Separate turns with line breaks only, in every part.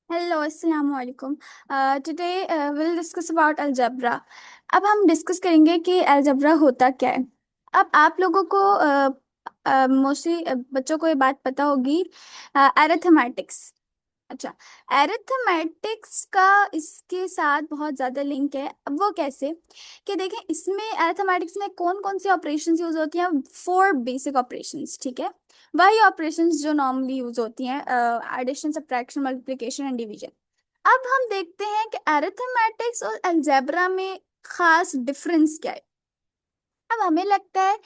Hello अस्सलाम वालेकुम। Today will discuss about algebra. अब हम डिस्कस करेंगे कि अलजबरा होता क्या है। अब आप लोगों को मोस्टली बच्चों को ये बात पता होगी, अरिथमेटिक्स। अच्छा, अरिथमेटिक्स का इसके साथ बहुत ज़्यादा लिंक है। अब वो कैसे कि देखें, इसमें अरिथमेटिक्स में कौन कौन सी ऑपरेशंस यूज होती हैं? फोर बेसिक ऑपरेशंस, ठीक है। वही ऑपरेशंस जो नॉर्मली यूज होती हैं, addition, subtraction, multiplication and division. अब हम देखते हैं कि अरिथमेटिक्स और अलजेब्रा में खास डिफरेंस क्या है। अब हमें लगता है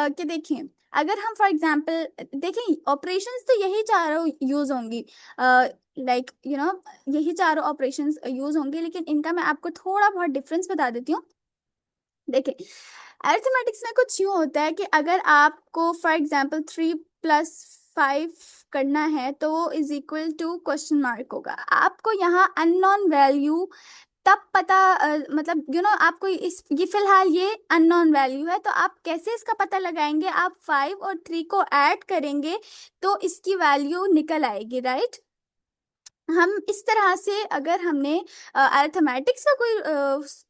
कि देखिए, अगर हम फॉर एग्जांपल देखें, ऑपरेशंस तो यही चारों यूज होंगी, लाइक यही चारों ऑपरेशंस यूज होंगे, लेकिन इनका मैं आपको थोड़ा बहुत डिफरेंस बता देती हूँ। देखिए, अरिथमेटिक्स में कुछ यूँ होता है कि अगर आपको फॉर एग्जांपल 3 + 5 करना है तो वो is equal to question mark होगा। आपको यहाँ अननोन वैल्यू तब पता, मतलब आपको ये फिलहाल ये अननोन वैल्यू है, तो आप कैसे इसका पता लगाएंगे? आप 5 और 3 को ऐड करेंगे तो इसकी वैल्यू निकल आएगी, राइट। हम इस तरह से, अगर हमने अरिथमेटिक्स का कोई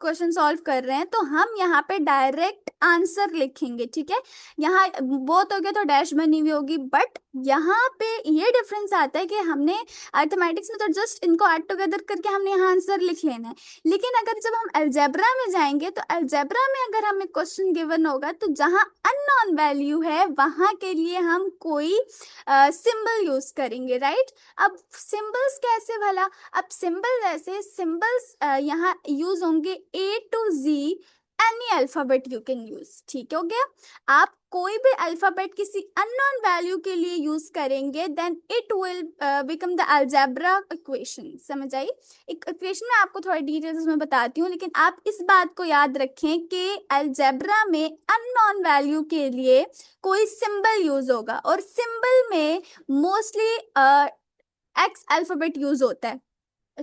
क्वेश्चन सॉल्व कर रहे हैं तो हम यहाँ पे डायरेक्ट आंसर लिखेंगे, ठीक है। यहाँ बोथ हो गया तो डैश बनी हुई होगी, बट यहाँ पे ये डिफरेंस आता है कि हमने अरिथमेटिक्स में तो जस्ट इनको ऐड टुगेदर करके हमने यहाँ आंसर लिख लेना है। लेकिन अगर जब हम अलजेब्रा में जाएंगे तो अलजेब्रा में अगर हमें क्वेश्चन गिवन होगा तो जहाँ अननोन वैल्यू है वहां के लिए हम कोई सिंबल यूज करेंगे, राइट। अब सिंबल्स कैसे भला? अब सिंबल, जैसे सिंबल्स यहाँ यूज होंगे A to Z, any alphabet you can use, ठीक हो गया। आप कोई भी अल्फाबेट किसी अननोन वैल्यू के लिए यूज करेंगे then it will become the algebra equation. समझ आई? एक इक्वेशन में आपको थोड़ा डिटेल्स में बताती हूँ, लेकिन आप इस बात को याद रखें कि अलजेब्रा में अननोन वैल्यू के लिए कोई सिंबल यूज होगा, और सिंबल में मोस्टली एक्स अल्फाबेट यूज होता है,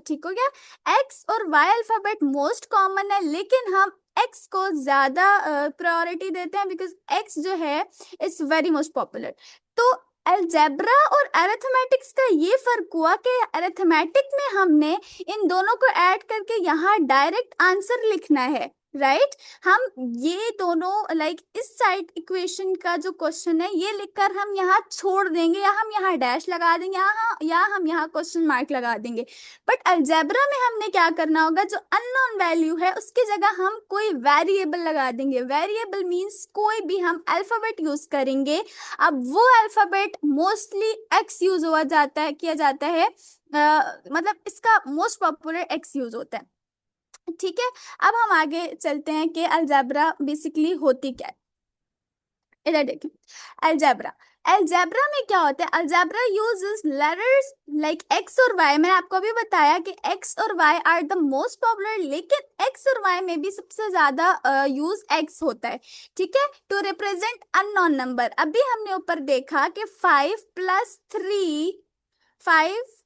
ठीक हो गया। एक्स और वाई अल्फाबेट मोस्ट कॉमन है, लेकिन हम एक्स को ज्यादा प्रायोरिटी देते हैं बिकॉज एक्स जो है इट्स वेरी मोस्ट पॉपुलर। तो अलजेब्रा और अरिथमेटिक्स का ये फर्क हुआ कि अरिथमेटिक में हमने इन दोनों को ऐड करके यहाँ डायरेक्ट आंसर लिखना है, राइट। हम ये दोनों लाइक इस साइड इक्वेशन का जो क्वेश्चन है ये लिखकर हम यहाँ छोड़ देंगे, या हम यहाँ डैश लगा देंगे, या हम यहाँ क्वेश्चन मार्क लगा देंगे। बट अलजेब्रा में हमने क्या करना होगा? जो अननोन वैल्यू है उसकी जगह हम कोई वेरिएबल लगा देंगे। वेरिएबल मींस कोई भी हम अल्फाबेट यूज करेंगे। अब वो अल्फाबेट मोस्टली एक्स यूज हुआ जाता है, किया जाता है, मतलब इसका मोस्ट पॉपुलर एक्स यूज होता है, ठीक है। अब हम आगे चलते हैं कि अलजेब्रा बेसिकली होती क्या है। इधर देखें, अलजेब्रा, अलजेब्रा में क्या होता है? Algebra uses letters like x और वाई। मैंने आपको अभी बताया कि एक्स और y are the most popular, लेकिन एक्स और वाई में भी सबसे ज्यादा यूज एक्स होता है, ठीक है, टू रिप्रेजेंट अननोन नंबर। अभी हमने ऊपर देखा कि 5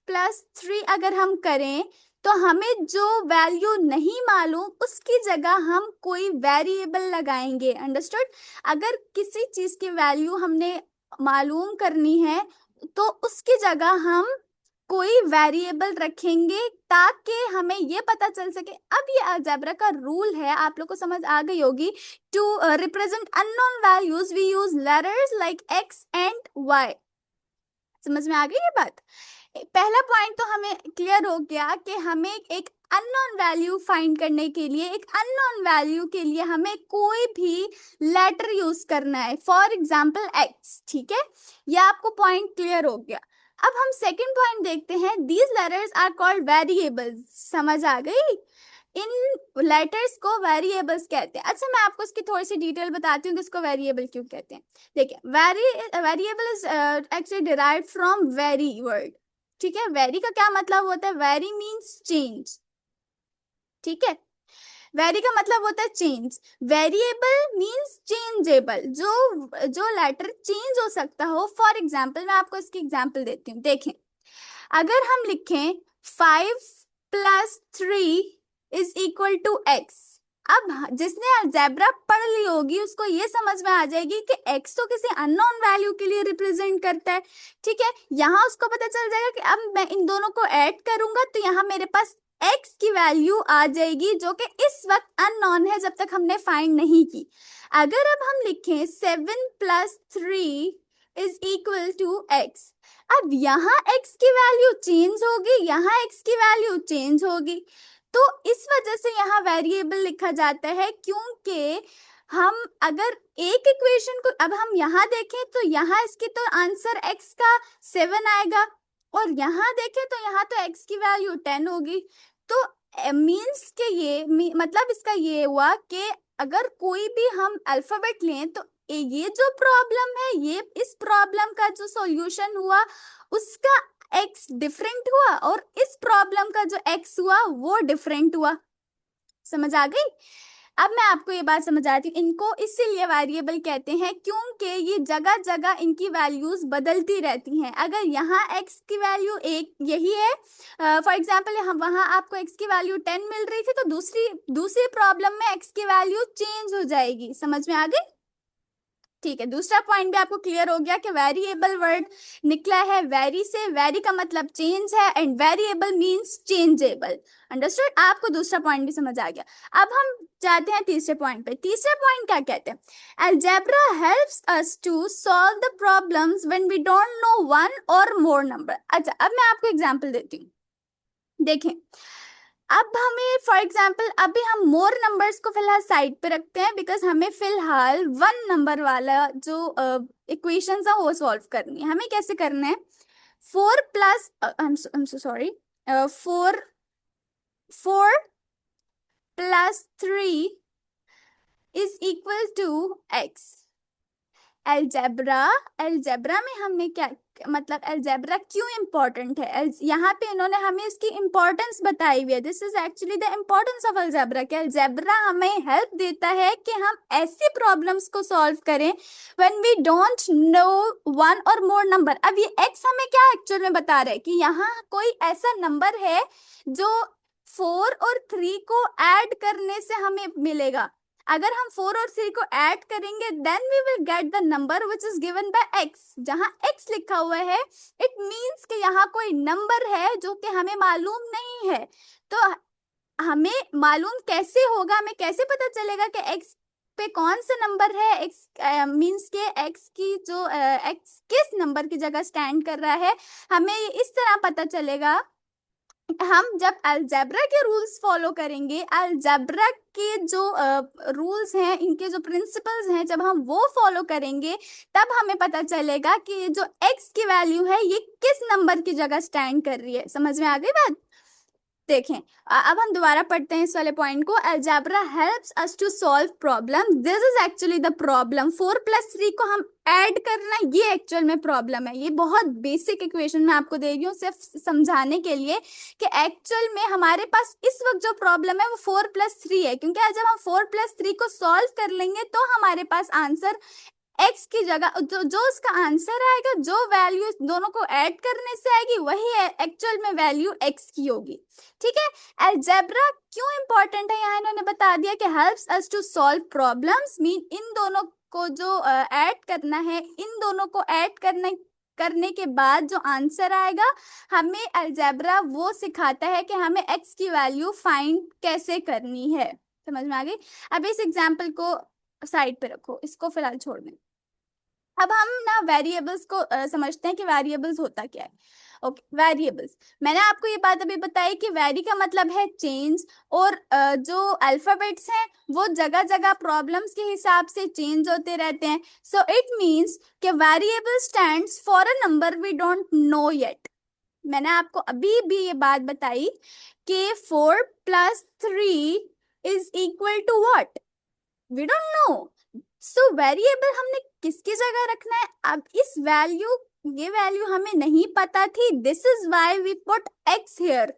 + 3 अगर हम करें तो हमें जो वैल्यू नहीं मालूम उसकी जगह हम कोई वेरिएबल लगाएंगे, अंडरस्टूड। अगर किसी चीज की वैल्यू हमने मालूम करनी है तो उसकी जगह हम कोई वेरिएबल रखेंगे ताकि हमें ये पता चल सके। अब ये अलजेब्रा का रूल है, आप लोग को समझ आ गई होगी। To represent unknown values we use letters like x and y. समझ में आ गई ये बात? पहला पॉइंट तो हमें क्लियर हो गया कि हमें एक अननोन वैल्यू फाइंड करने के लिए, एक अननोन वैल्यू के लिए हमें कोई भी लेटर यूज करना है, फॉर एग्जाम्पल एक्स, ठीक है। ये आपको पॉइंट क्लियर हो गया। अब हम सेकंड पॉइंट देखते हैं, these letters are called variables. समझ आ गई? इन लेटर्स को वेरिएबल्स कहते हैं। अच्छा, मैं आपको इसकी थोड़ी सी डिटेल बताती हूँ कि इसको वेरिएबल क्यों कहते हैं। देखिए, variable is actually derived from very word, ठीक है। वेरी का क्या मतलब होता है? वेरी मीन्स चेंज, ठीक है। वेरी का मतलब होता है चेंज। वेरिएबल मीन्स चेंजेबल, जो लेटर चेंज हो सकता हो। फॉर एग्जाम्पल, मैं आपको इसकी एग्जाम्पल देती हूँ। देखें, अगर हम लिखें 5 + 3 इज इक्वल टू एक्स, अब जिसने अलजेब्रा पढ़ ली होगी उसको ये समझ में आ जाएगी कि x तो किसी अननोन वैल्यू के लिए रिप्रेजेंट करता है। ठीक है, यहाँ उसको पता चल जाएगा कि अब मैं इन दोनों को ऐड करूंगा तो यहाँ मेरे पास x की वैल्यू आ जाएगी जो कि इस वक्त अननोन है जब तक हमने फाइंड नहीं की। अगर अब हम लिखें 7+3 इज इक्वल टू x, अब यहाँ x की वैल्यू चेंज होगी, यहाँ x की वैल्यू चेंज होगी, तो इस वजह से यहाँ वेरिएबल लिखा जाता है। क्योंकि हम अगर एक इक्वेशन को अब हम यहाँ देखें तो यहाँ इसकी तो आंसर x का 7 आएगा, और यहाँ देखें तो यहाँ तो x की वैल्यू 10 होगी। तो मीन्स के ये मतलब इसका ये हुआ कि अगर कोई भी हम अल्फाबेट लें तो ये जो प्रॉब्लम है, ये इस प्रॉब्लम का जो सॉल्यूशन हुआ उसका x डिफरेंट हुआ, और इस प्रॉब्लम का जो x हुआ वो डिफरेंट हुआ। समझ आ गई? अब मैं आपको ये बात समझाती हूँ। इनको इसीलिए वेरिएबल कहते हैं क्योंकि ये जगह जगह इनकी वैल्यूज बदलती रहती हैं। अगर यहाँ x की वैल्यू एक यही है, फॉर एग्जाम्पल हम वहाँ आपको x की वैल्यू 10 मिल रही थी, तो दूसरी प्रॉब्लम में x की वैल्यू चेंज हो जाएगी। समझ में आ गई? ठीक है, दूसरा पॉइंट भी आपको क्लियर हो गया कि वेरिएबल वर्ड निकला है वेरी से, वेरी का मतलब चेंज है and variable means changeable. Understood? आपको दूसरा पॉइंट भी समझ आ गया। अब हम जाते हैं तीसरे पॉइंट पे। तीसरा पॉइंट क्या कहते हैं? Algebra helps us to solve the problems when we don't know one or more number. अच्छा, अब मैं आपको एग्जांपल देती हूँ। देखें, अब हमें फॉर एग्जाम्पल अभी हम मोर नंबर्स को फिलहाल साइड पे रखते हैं बिकॉज हमें फिलहाल 1 नंबर वाला जो इक्वेशंस है वो सॉल्व करनी है। हमें कैसे करना है? 4 plus sorry 4+3 is equal to x। Algebra में हमने क्या मतलब अलजेब्रा क्यों इंपॉर्टेंट है, यहाँ पे इन्होंने हमें इसकी इंपॉर्टेंस बताई हुई है। This is actually the importance of algebra कि अलजेब्रा हमें हेल्प देता है कि हम ऐसी प्रॉब्लम्स को सॉल्व करें when we don't know one or more number. अब ये एक्स हमें क्या एक्चुअल में बता रहा है कि यहाँ कोई ऐसा नंबर है जो 4 और 3 को ऐड करने से हमें मिलेगा। अगर हम 4 और 3 को ऐड करेंगे then we will get the number which is given by x। जहां x लिखा हुआ है इट मींस कि यहाँ कोई नंबर है जो कि हमें मालूम नहीं है। तो हमें मालूम कैसे होगा, हमें कैसे पता चलेगा कि x पे कौन सा नंबर है? x मींस के x की जो x किस नंबर की जगह स्टैंड कर रहा है, हमें इस तरह पता चलेगा। हम जब अलजेब्रा के रूल्स फॉलो करेंगे, अलजेब्रा के जो रूल्स हैं, इनके जो प्रिंसिपल्स हैं, जब हम वो फॉलो करेंगे तब हमें पता चलेगा कि ये जो x की वैल्यू है ये किस नंबर की जगह स्टैंड कर रही है। समझ में आ गई बात? देखें, अब हम दोबारा पढ़ते हैं इस वाले पॉइंट को। Algebra helps us to solve problem. This is actually the problem. 4+3 को हम ऐड करना, ये एक्चुअल में प्रॉब्लम है। ये बहुत बेसिक इक्वेशन मैं आपको दे रही हूँ सिर्फ समझाने के लिए कि एक्चुअल में हमारे पास इस वक्त जो प्रॉब्लम है वो 4+3 है। क्योंकि जब हम 4+3 को सॉल्व कर लेंगे तो हमारे पास आंसर x की जगह जो उसका आंसर आएगा, जो वैल्यू दोनों को ऐड करने से आएगी वही एक्चुअल में वैल्यू x की होगी। ठीक है, अलजेब्रा क्यों इंपॉर्टेंट है यहाँ इन्होंने बता दिया कि helps us to solve problems mean इन दोनों को जो ऐड करना है, इन दोनों को ऐड करने के बाद जो आंसर आएगा हमें अलजेब्रा वो सिखाता है कि हमें x की वैल्यू फाइंड कैसे करनी है। समझ में आ गई? अब इस एग्जाम्पल को साइड पे रखो, इसको फिलहाल छोड़ दें। अब हम ना वेरिएबल्स को समझते हैं कि वेरिएबल्स होता क्या है। ओके, वेरिएबल्स, मैंने आपको ये बात अभी बताई कि वेरी का मतलब है चेंज, और जो अल्फाबेट्स हैं वो जगह जगह प्रॉब्लम्स के हिसाब से चेंज होते रहते हैं। सो इट मींस कि variable stands for a number we don't know yet. मैंने आपको अभी भी ये बात बताई कि 4+3 is equal to what? We don't know. So variable हमने किसकी जगह रखना है? अब इस वैल्यू, ये वैल्यू हमें नहीं पता थी, this is why we put x here.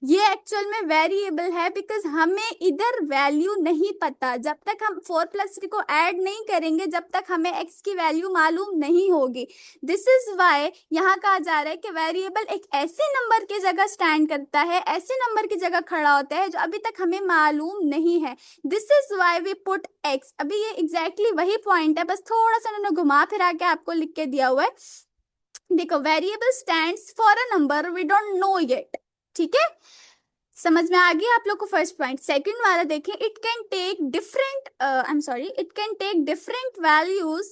ये एक्चुअल में वेरिएबल है, बिकॉज हमें इधर वैल्यू नहीं पता। जब तक हम 4+3 को ऐड नहीं करेंगे, जब तक हमें x की वैल्यू मालूम नहीं होगी। दिस इज वाई यहाँ कहा जा रहा है कि वेरिएबल एक ऐसे नंबर की जगह स्टैंड करता है, ऐसे नंबर की जगह खड़ा होता है जो अभी तक हमें मालूम नहीं है। This is why we put x। अभी ये एग्जैक्टली वही पॉइंट है, बस थोड़ा सा उन्होंने घुमा फिरा के आपको लिख के दिया हुआ है। देखो, variable stands for a number we don't know yet. ठीक है, समझ में आ गया आप लोग को फर्स्ट पॉइंट। सेकंड वाला देखें, it can take different I am sorry it can take different values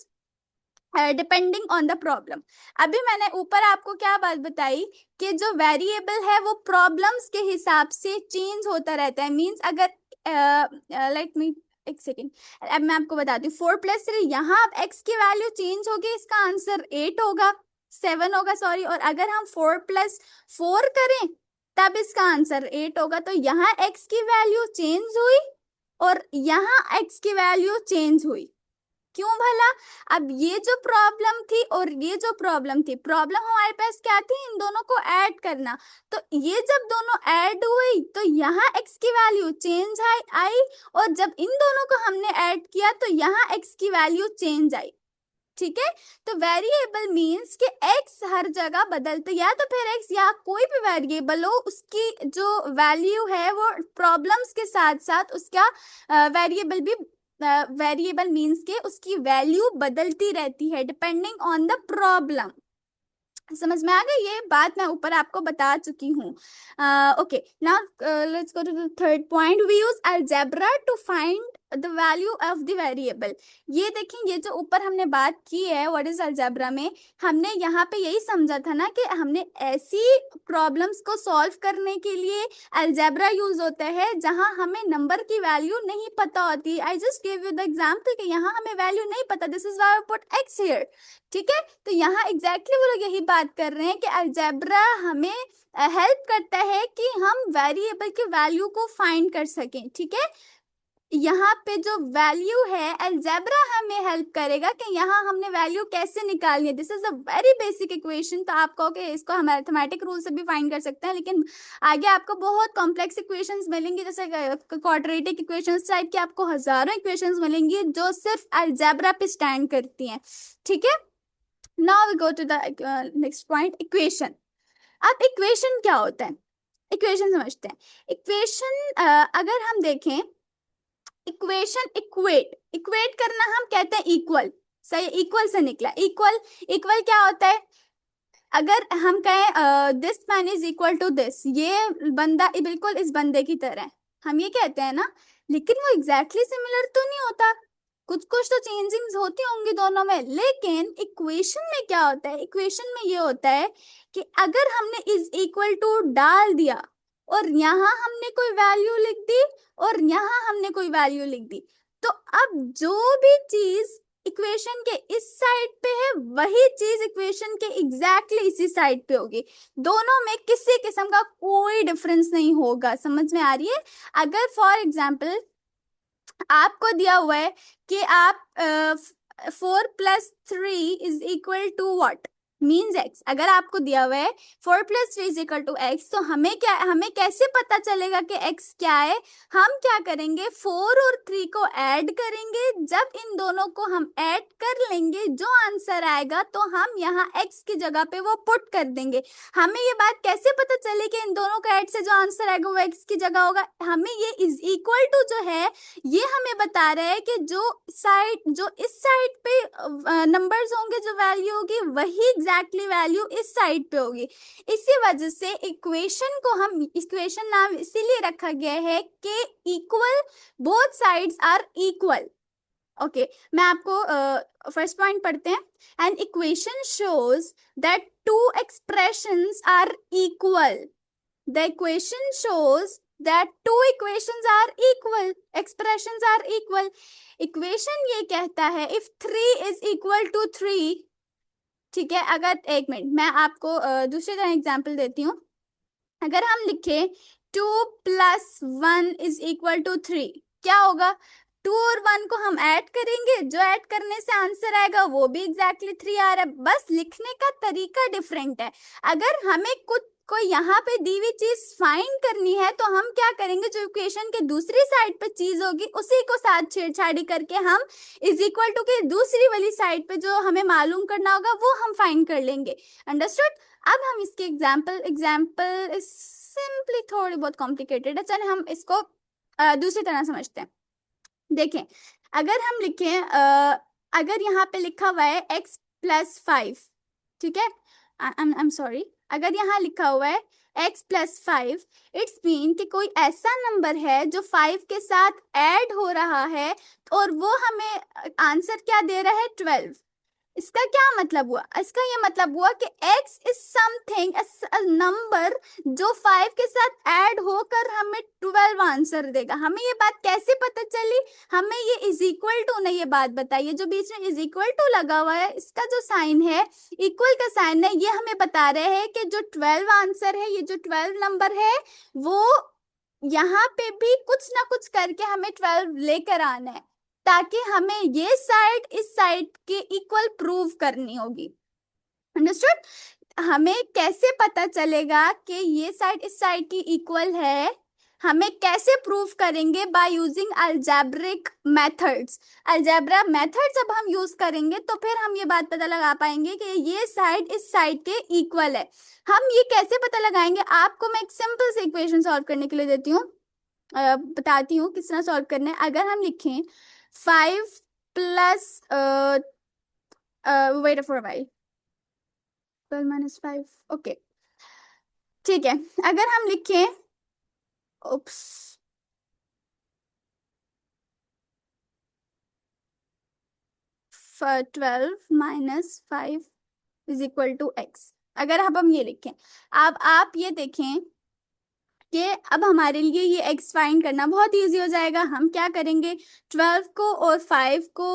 depending on the problem. अभी मैंने ऊपर आपको क्या बात बताई कि जो वेरिएबल है वो प्रॉब्लम्स के हिसाब से चेंज होता रहता है। मींस अगर लेट मी एक सेकेंड, अब मैं आपको बताती हूँ। 4+3, यहाँ अब x की वैल्यू चेंज होगी, इसका आंसर 8 होगा, 7 होगा सॉरी। और अगर हम 4+4 करें तब इसका आंसर 8 होगा। तो यहाँ x की वैल्यू चेंज हुई और यहाँ x की वैल्यू चेंज हुई। क्यों भला? अब ये जो प्रॉब्लम थी और ये जो प्रॉब्लम थी, प्रॉब्लम हमारे पास क्या थी? इन दोनों को ऐड करना। तो ये जब दोनों ऐड हुई तो यहाँ x की वैल्यू चेंज आई, और जब इन दोनों को हमने ऐड किया तो यहाँ x की वैल्यू चेंज आई। ठीक है, तो वेरिएबल मीन्स कि x हर जगह बदलते, या तो फिर x या कोई भी वेरिएबल हो, उसकी जो वैल्यू है वो प्रॉब्लम्स के साथ साथ उसका वेरिएबल भी वेरिएबल मीन्स के उसकी वैल्यू बदलती रहती है डिपेंडिंग ऑन द प्रॉब्लम। समझ में आ गई? ये बात मैं ऊपर आपको बता चुकी हूँ। Okay, now let's go to the third point. We use algebra to find the value of the variable. ये देखें, ये जो ऊपर हमने बात की है व्हाट इज अलजेब्रा में, हमने यहाँ पे यही समझा था ना कि हमने ऐसी प्रॉब्लम्स को सॉल्व करने के लिए अलजेब्रा यूज होता है जहां हमें नंबर की वैल्यू नहीं पता होती। I just give you the example कि यहाँ हमें वैल्यू नहीं पता, this is why I put x here. ठीक है, तो यहाँ एग्जैक्टली वो लोग यही बात कर रहे हैं कि अलजेब्रा हमें हेल्प करता है कि हम वेरिएबल की वैल्यू को फाइंड कर सकें। ठीक है, यहाँ पे जो वैल्यू है अलजेब्रा हमें हेल्प करेगा कि यहाँ हमने वैल्यू कैसे निकालनी है। This is a very basic equation. तो आप कहोगे इसको हम अरिथमेटिक रूल से भी फाइंड कर सकते हैं, लेकिन आगे आपको बहुत कॉम्प्लेक्स इक्वेशंस मिलेंगी, जैसे क्वाड्रेटिक इक्वेशंस टाइप की आपको हजारों इक्वेशंस मिलेंगी जो सिर्फ अलजेब्रा पे स्टैंड करती हैं। ठीक है, now we go to the next point, equation. अब इक्वेशन क्या होता है, इक्वेशन समझते हैं। इक्वेशन अगर हम देखें, इक्वेशन इक्वेट, इक्वेट करना हम कहते हैं इक्वल। सही, इक्वल से निकला इक्वल। इक्वल क्या होता है? अगर हम कहें this man is equal to this, ये बंदा बिल्कुल इस बंदे की तरह है, हम ये कहते हैं ना, लेकिन वो एग्जैक्टली सिमिलर तो नहीं होता, कुछ कुछ तो चेंजिंग्स होती होंगी दोनों में। लेकिन इक्वेशन में क्या होता है? इक्वेशन में ये होता है कि अगर हमने इज इक्वल टू डाल दिया और यहाँ हमने कोई वैल्यू लिख दी और यहाँ हमने कोई वैल्यू लिख दी, तो अब जो भी चीज इक्वेशन के इस साइड पे है वही चीज इक्वेशन के एग्जैक्टली इसी साइड पे होगी। दोनों में किसी किस्म का कोई डिफरेंस नहीं होगा। समझ में आ रही है? अगर फॉर एग्जाम्पल आपको दिया हुआ है कि आप 4+3 is equal to what, means x। अगर आपको दिया हुआ है 4+3 इज इक्वल टू x, तो हमें कैसे पता चलेगा कि x क्या है? हम क्या करेंगे, 4 और 3 को ऐड करेंगे। जब इन दोनों को हम ऐड कर लेंगे, जो आंसर आएगा तो हम यहाँ x की जगह पे वो पुट कर देंगे। हमें ये बात कैसे पता चले कि इन दोनों का ऐड से जो आंसर आएगा वो x की जगह होगा? हमें ये इज इक्वल टू जो है ये हमें बता रहा है कि जो इस साइड पे नंबर्स होंगे, जो वैल्यू होगी वही एग्जैक्टली वैल्यू इस साइड पे होगी। इसी वजह से इक्वेशन को हम इक्वेशन नाम इसीलिए रखा गया है कि equal, both sides are equal. Okay, मैं आपको फर्स्ट पॉइंट पढ़ते हैं। An equation shows that two expressions are equal. The equation shows that two equations are equal, expressions are equal. Equation ये कहता है if 3 is equal to 3, ठीक है, अगर एक मिनट मैं आपको दूसरी तरह एग्जांपल देती हूँ। अगर हम लिखे 2+1 इज इक्वल टू 3, क्या होगा? 2 और 1 को हम ऐड करेंगे, जो ऐड करने से आंसर आएगा वो भी एग्जैक्टली 3 आ रहा है, बस लिखने का तरीका डिफरेंट है। अगर हमें कुछ कोई यहाँ पे दी हुई चीज फाइंड करनी है तो हम क्या करेंगे, जो इक्वेशन के दूसरी साइड पे चीज होगी उसी को साथ छेड़छाड़ी करके हम इज इक्वल टू के दूसरी वाली साइड पे जो हमें मालूम करना होगा वो हम फाइंड कर लेंगे। अंडरस्टूड। अब हम इसके एग्जाम्पल सिंपली थोड़ी बहुत कॉम्प्लिकेटेड है, चलिए हम इसको दूसरी तरह समझते हैं। देखें, अगर हम लिखें अगर यहाँ पे लिखा हुआ है x+5, ठीक है, आई एम सॉरी, अगर यहाँ लिखा हुआ है x+5, इट्स मीन कि कोई ऐसा नंबर है जो 5 के साथ ऐड हो रहा है और वो हमें आंसर क्या दे रहा है, 12। इसका क्या मतलब हुआ, इसका ये मतलब हुआ कि x इज समथिंग नंबर जो 5 के साथ ऐड होकर हमें 12 आंसर देगा। हमें ये बात कैसे पता चली, हमें ये इज इक्वल टू ने ये बात बताई है, जो बीच में इज इक्वल टू लगा हुआ है इसका जो साइन है, इक्वल का साइन है, ये हमें बता रहे हैं कि जो 12 आंसर है, ये जो 12 नंबर है वो यहाँ पे भी कुछ ना कुछ करके हमें 12 लेकर आना है, ताकि हमें ये साइड इस साइड के इक्वल प्रूव करनी होगी। अंडरस्टूड। हमें कैसे पता चलेगा कि ये साइड इस साइड की इक्वल है, हमें कैसे प्रूव करेंगे, by using algebraic methods. Algebra method जब हम यूज करेंगे तो फिर हम ये बात पता लगा पाएंगे कि ये साइड इस साइड के इक्वल है। हम ये कैसे पता लगाएंगे, आपको मैं एक सिंपल से इक्वेशन सॉल्व करने के लिए देती हूँ, बताती हूँ किस तरह सॉल्व करना है। अगर हम लिखें 5 plus wait for y 12 - 5, okay, ठीक है। अगर हम लिखें oops 12 - 5 is equal to x, अगर अब हम ये लिखें, अब आप ये देखें कि अब हमारे लिए ये x फाइंड करना बहुत इजी हो जाएगा। हम क्या करेंगे, 12 को और 5 को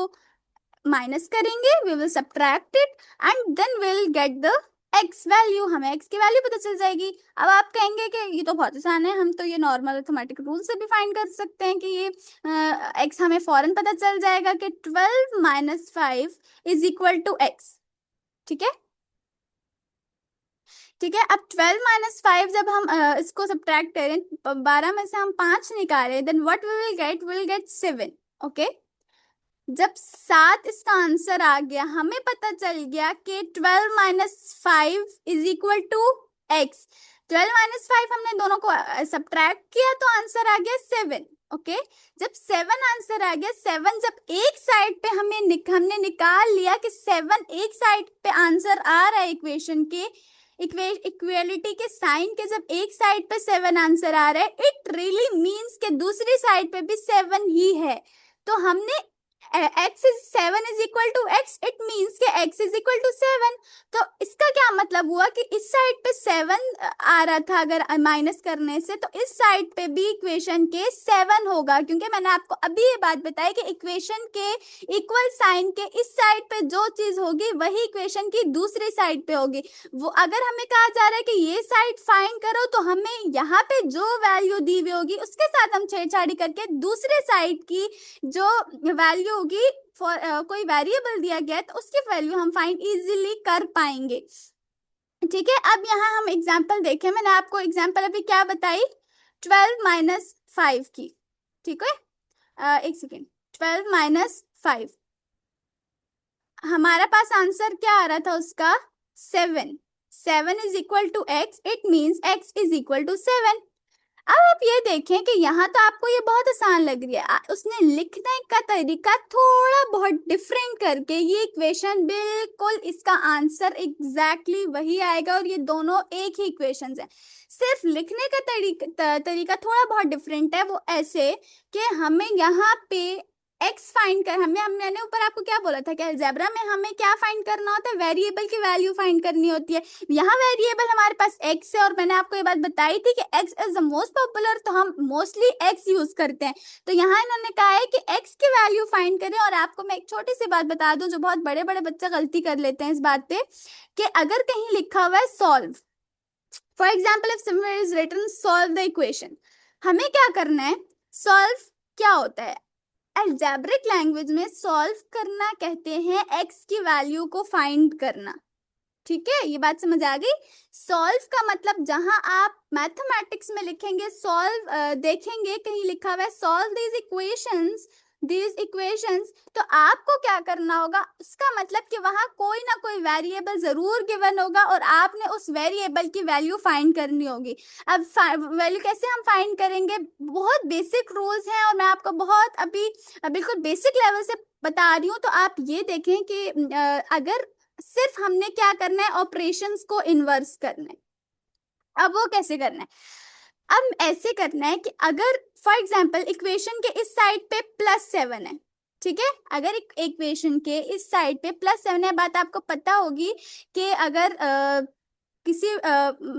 माइनस करेंगे, we will subtract it and then will get the x value, हमें x की वैल्यू पता चल जाएगी। अब आप कहेंगे कि ये तो बहुत आसान है, हम तो ये नॉर्मल अरिथमेटिक रूल से भी फाइंड कर सकते हैं कि ये x हमें फौरन पता चल जाएगा कि 12 - 5 इज इक्वल टू x, ठीक है। ठीक है, अब 12 - 5 जब हम इसको सब्ट्रैक्ट करें, 12 में से हम 5 निकालें, then what we will get 7, okay. जब 7 इसका आंसर आ गया, हमें पता चल गया कि 12 - 5 इज इक्वल टू x। 12 - 5 हमने दोनों को सब्ट्रैक्ट किया तो आंसर आ गया 7, ओके। जब 7 आंसर आ गया, 7 जब एक साइड पे हमने निकाल लिया कि 7 एक साइड पे आंसर आ रहा है इक्वेशन के, इक्वेलिटी के साइन के, जब एक साइड पे 7 आंसर आ रहा है, इट रियली मीन्स के दूसरी साइड पे भी 7 ही है। तो हमने x is 7 is equal to x, it means कि x is equal to 7। तो इसका क्या मतलब हुआ कि इस साइड पे 7 आ रहा था अगर माइनस करने से, तो इस साइड पे भी इक्वेशन के 7 होगा, क्योंकि मैंने आपको अभी ये बात बताई कि इक्वेशन के इक्वल साइन के इस साइड पे जो चीज होगी वही इक्वेशन की दूसरी साइड पे होगी। वो अगर हमें कहा जा रहा है कि ये साइड फाइंड करो, तो हमें यहाँ पे जो वैल्यू दी हुई होगी उसके साथ हम छेड़छाड़ी करके दूसरे साइड की जो वैल्यू होगी, कोई वेरिएबल दिया गया है तो उसकी वैल्यू हम फाइंड इजीली कर पाएंगे। ठीक है, अब यहाँ हम एग्जांपल देखें, मैंने आपको एग्जांपल अभी क्या बताई, 12 - 5 की, ठीक है। एक सेकेंड, 12 - 5 हमारा पास आंसर क्या आ रहा था उसका, 7। 7 is equal to x, it means x is equal to 7। अब आप ये देखें कि यहाँ तो आपको ये बहुत आसान लग रही है, उसने लिखने का तरीका थोड़ा बहुत डिफरेंट करके ये इक्वेशन बिल्कुल इसका आंसर एग्जैक्टली वही आएगा, और ये दोनों एक ही इक्वेशंस हैं। सिर्फ लिखने का तरीका थोड़ा बहुत डिफरेंट है, वो ऐसे कि हमें यहाँ पे x फाइंड कर, मैंने ऊपर आपको क्या बोला था कि अलजेब्रा में हमें क्या फाइंड करना होता है, वेरिएबल की वैल्यू फाइंड करनी होती है। यहाँ वेरिएबल हमारे पास x है, और मैंने आपको ये बात बताई थी कि x is the most popular, तो हम मोस्टली x यूज करते हैं। तो यहाँ इन्होंने कहा है कि x की वैल्यू फाइंड करें। और आपको मैं एक छोटी सी बात बता दूं, जो बहुत बड़े बड़े बच्चे गलती कर लेते हैं इस बात पे, कि अगर कहीं लिखा हुआ है solve, for example if somewhere is written solve the equation, हमें क्या करना है, सॉल्व क्या होता है, अलजेब्रिक लैंग्वेज में सॉल्व करना कहते हैं x की वैल्यू को फाइंड करना, ठीक है, ये बात समझ आ गई। सॉल्व का मतलब जहां आप मैथमेटिक्स में लिखेंगे सॉल्व, देखेंगे कहीं लिखा हुआ है सॉल्व दीज इक्वेशंस, तो आपको क्या करना होगा, उसका मतलब कि वहां कोई ना कोई वेरिएबल जरूर गिवन होगा और आपने उस वेरिएबल की वैल्यू फाइंड करनी होगी। अब वैल्यू कैसे हम फाइंड करेंगे, बहुत बेसिक रूल्स हैं और मैं आपको बहुत अभी बिल्कुल बेसिक लेवल से बता रही हूँ। तो आप ये देखें कि अगर सिर्फ हमने क्या करना है, ऑपरेशंस को इन्वर्स करना है। अब वो कैसे करना है, अब ऐसे करना है कि अगर फॉर एग्जाम्पल इक्वेशन के इस साइड पे +7 है, ठीक है, अगर इक्वेशन के इस साइड पे +7 है, बात आपको पता होगी कि अगर किसी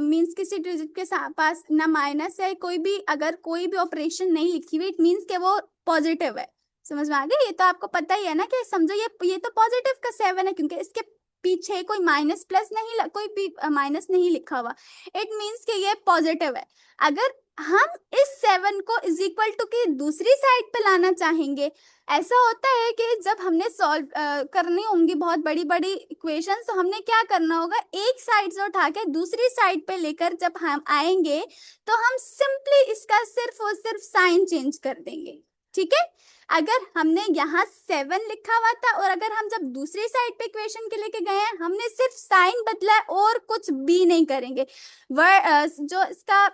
मींस किसी डिजिट के पास ना माइनस है, कोई भी अगर कोई भी ऑपरेशन नहीं लिखी हुई, इट मींस के वो पॉजिटिव है। समझ में आ गया, ये तो आपको पता ही है ना कि समझो ये तो पॉजिटिव का 7 है क्योंकि इसके पीछे कोई माइनस प्लस नहीं, कोई भी माइनस नहीं लिखा हुआ, इट मींस कि ये पॉजिटिव है। अगर हम इस 7 को इज इक्वल टू की दूसरी साइड पे लाना चाहेंगे, ऐसा होता है कि जब हमने सॉल्व करनी होंगी बहुत बड़ी बड़ी इक्वेशंस, तो हमने क्या करना होगा, एक साइड से उठा के दूसरी साइड पे लेकर जब हम आएंगे तो हम सिंपली इसका सिर्फ और सिर्फ साइन चेंज कर देंगे। ठीक है, अगर हमने यहाँ 7 लिखा हुआ था और अगर हम जब दूसरी साइड पे इक्वेशन के लेके गए हैं, हमने सिर्फ साइन बदला है और कुछ भी नहीं करेंगे, जो इसका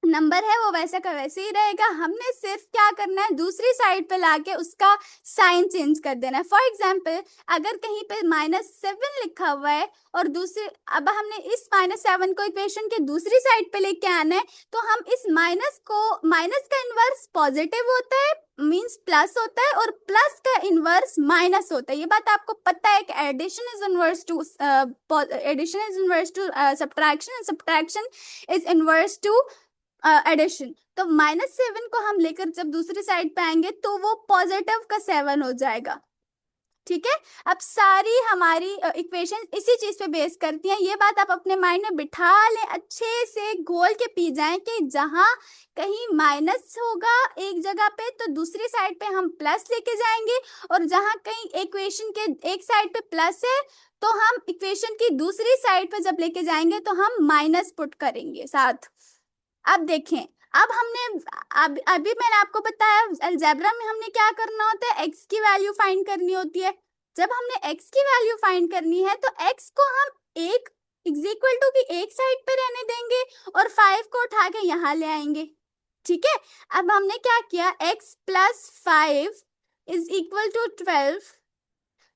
नंबर है वो वैसा का वैसे ही रहेगा। हमने सिर्फ क्या करना है, दूसरी साइड पे लाके उसका साइन चेंज कर देना है। फॉर एग्जाम्पल अगर कहीं पे -7 लिखा हुआ है और दूसरे, अब हमने इस -7 को इक्वेशन के दूसरी साइड पे लेके आना है, तो हम इस माइनस का इनवर्स पॉजिटिव होता है, मींस प्लस होता है, और प्लस का इनवर्स माइनस होता है। ये बात आपको पता है कि addition is inverse to subtraction and subtraction is inverse to addition. तो -7 को हम लेकर जब दूसरी साइड पे आएंगे तो वो पॉजिटिव का 7 हो जाएगा। ठीक है, अब सारी हमारी इक्वेशन इसी चीज पे बेस करती हैं। ये बात आप अपने माइंड में बिठा लें, अच्छे से घोल के पी जाएं कि जहां कहीं माइनस होगा एक जगह पे तो दूसरी साइड पे हम प्लस लेके जाएंगे, और जहां कहीं इक्वेशन के एक साइड पे प्लस है तो हम इक्वेशन की दूसरी साइड पे जब लेके जाएंगे तो हम माइनस पुट करेंगे साथ। अब देखें, अब हमने अभी मैंने आपको बताया अलजेब्रा में हमने क्या करना होता है, x की वैल्यू फाइंड करनी होती है। जब हमने x की वैल्यू फाइंड करनी है तो x को हम एक इज इक्वल टू की एक साइड पे रहने देंगे और 5 को उठा के यहाँ ले आएंगे। ठीक है, अब हमने क्या किया, x + 5 इज इक्वल टू 12।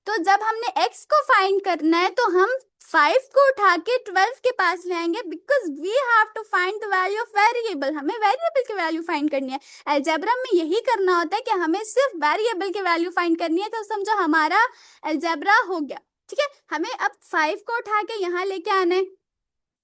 तो जब हमने x को फाइंड करना है तो हम 5 को उठा के 12 के पास ले आएंगे, because we have to find the value of variable. हमें वेरिएबल की वैल्यू फाइंड करनी है। अलजेब्रा में यही करना होता है कि हमें सिर्फ वेरिएबल की वैल्यू फाइंड करनी है, तो समझो हमारा अलजेब्रा हो गया। ठीक है, हमें अब 5 को उठा के यहाँ लेके आना है।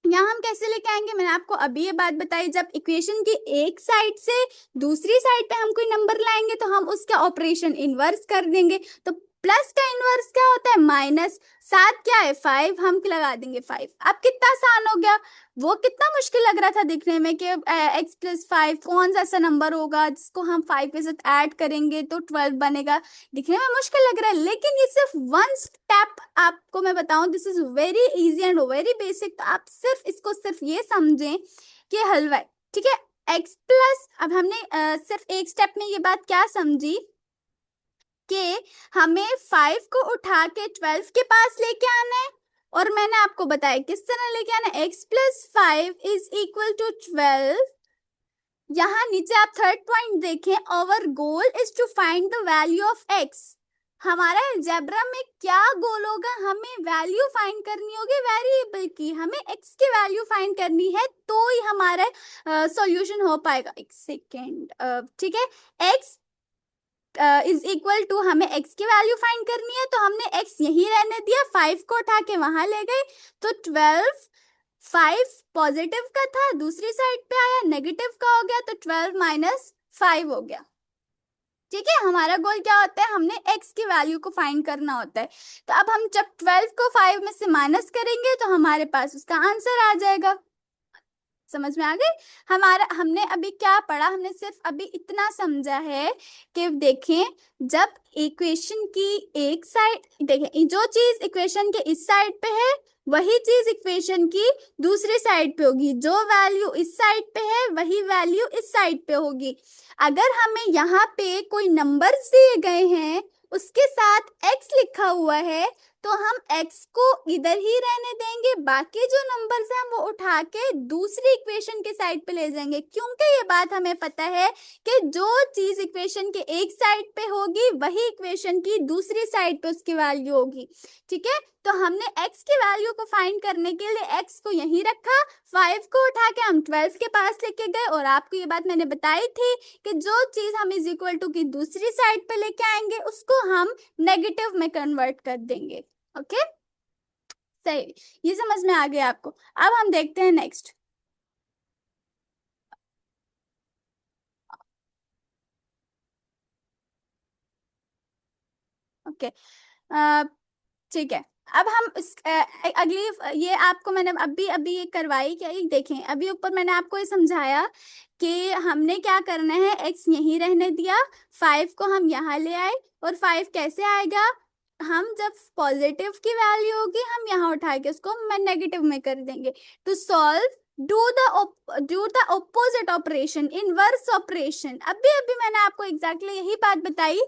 यहाँ हम कैसे लेके आएंगे, मैंने आपको अभी ये बात बताई, जब इक्वेशन की एक साइड से दूसरी साइड पे हम कोई नंबर लाएंगे तो हम उसका ऑपरेशन इनवर्स कर देंगे। तो प्लस का इनवर्स क्या होता है, माइनस, साथ क्या है 5, हम लगा देंगे 5। अब कितना आसान हो गया, वो कितना मुश्किल लग रहा था दिखने में कि x + 5 कौन सा ऐसा नंबर होगा जिसको हम 5 के साथ ऐड करेंगे तो 12 बनेगा, दिखने में मुश्किल लग रहा है, लेकिन ये सिर्फ 1 स्टेप आपको मैं बताऊं, this is very easy and very basic. तो आप सिर्फ इसको सिर्फ ये समझें कि हलवा है। ठीक है, x प्लस, अब हमने सिर्फ एक स्टेप में ये बात क्या समझी कि हमें 5 को उठा के 12 के पास लेके आना है, और मैंने आपको बताया किस तरह लेके आना है, x + 5 इज इक्वल टू 12। यहाँ नीचे आप थर्ड पॉइंट देखें, our goal is to find the value of x। हमारा अलजेब्रा में क्या गोल होगा, हमें वैल्यू फाइंड करनी होगी वेरिएबल की, हमें x की वैल्यू फाइंड करनी है तो ही हमारा सॉल्यूशन हो पाएगा। एक सेकेंड, ठीक है, x इज इक्वल टू, हमें x की वैल्यू फाइंड करनी है तो हमने x यही रहने दिया, 5 को उठा के वहां ले गए, तो 12, 5 पॉजिटिव का था, दूसरी साइड पे आया नेगेटिव का हो गया, तो 12 - 5 हो गया। ठीक है, हमारा गोल क्या होता है, हमने x की वैल्यू को फाइंड करना होता है। तो अब हम जब 12 को 5 में से माइनस करेंगे तो हमारे पास उसका आंसर आ जाएगा। समझ में आ गई, हमारा हमने अभी क्या पढ़ा, हमने सिर्फ अभी इतना समझा है कि देखें, जब इक्वेशन की एक साइड, देखें जो चीज इक्वेशन के इस साइड पे है वही चीज इक्वेशन की दूसरी साइड पे होगी। जो वैल्यू इस साइड पे है वही वैल्यू इस साइड पे होगी। अगर हमें यहाँ पे कोई नंबर्स दिए गए हैं, उसके साथ x लिखा हुआ है, तो हम x को इधर ही रहने देंगे, बाकी जो नंबर्स हैं वो उठा के दूसरी इक्वेशन के साइड पे ले जाएंगे, क्योंकि ये बात हमें पता है कि जो चीज इक्वेशन के एक साइड पे होगी वही इक्वेशन की दूसरी साइड पे उसकी वैल्यू होगी। ठीक है, तो हमने x की वैल्यू को फाइंड करने के लिए x को यहीं रखा, 5 को उठा के हम 12 के पास लेके गए, और आपको ये बात मैंने बताई थी कि जो चीज हम इज इक्वल टू की दूसरी साइड पे लेके आएंगे उसको हम नेगेटिव में कन्वर्ट कर देंगे। ओके, सही, ये समझ में आ गया आपको। अब हम देखते हैं नेक्स्ट। ओके, ठीक है। अब हम अगली, ये आपको मैंने अभी अभी ये करवाई क्या, ये देखें, अभी ऊपर मैंने आपको ये समझाया कि हमने क्या करना है, x यहीं रहने दिया, 5 को हम यहाँ ले आए, और 5 कैसे आएगा, हम जब पॉजिटिव की वैल्यू होगी हम यहाँ उठा के उसको नेगेटिव में कर देंगे। To solve, do the opposite operation, inverse operation. अभी अभी मैंने आपको एग्जैक्टली यही बात बताई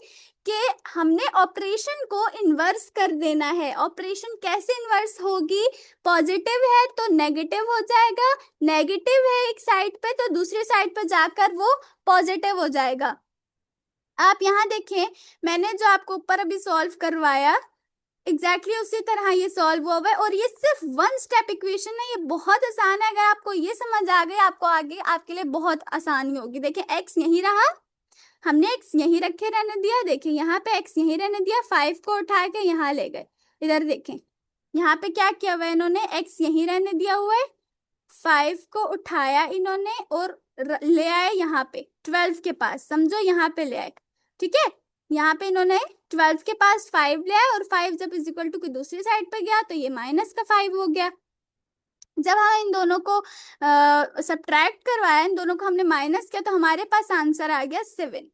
कि हमने ऑपरेशन को इन्वर्स कर देना है। ऑपरेशन कैसे इन्वर्स होगी, पॉजिटिव है तो नेगेटिव हो जाएगा, नेगेटिव है एक साइड पे तो दूसरी साइड पे जाकर वो पॉजिटिव हो जाएगा। आप यहाँ देखें, मैंने जो आपको ऊपर अभी सॉल्व करवाया एग्जैक्टली उसी तरह ये सॉल्व हुआ है, और ये सिर्फ वन स्टेप इक्वेशन है, ये बहुत आसान है। अगर आपको ये समझ आ गई, आपको आगे आपके लिए बहुत आसानी होगी। देखिए x यहीं रहा, हमने x यहीं रखे रहने दिया, देखिए यहाँ पे x यहीं रहने दिया, 5 को उठा के यहाँ ले गए। इधर देखें, यहाँ पे क्या किया हुआ है इन्होंने, x यहीं रहने दिया हुआ है, 5 को उठाया इन्होंने और ले आए यहाँ पे 12 के पास, समझो यहाँ पे ले आए। ठीक है, यहाँ पे इन्होंने 12 के पास 5 ले आए, और 5 जब इज इक्वल टू की दूसरी साइड पे गया तो ये माइनस का 5 हो गया। जब हम इन दोनों को सब्ट्रैक्ट करवाया, इन दोनों को हमने माइनस किया, तो हमारे पास आंसर आ गया 7।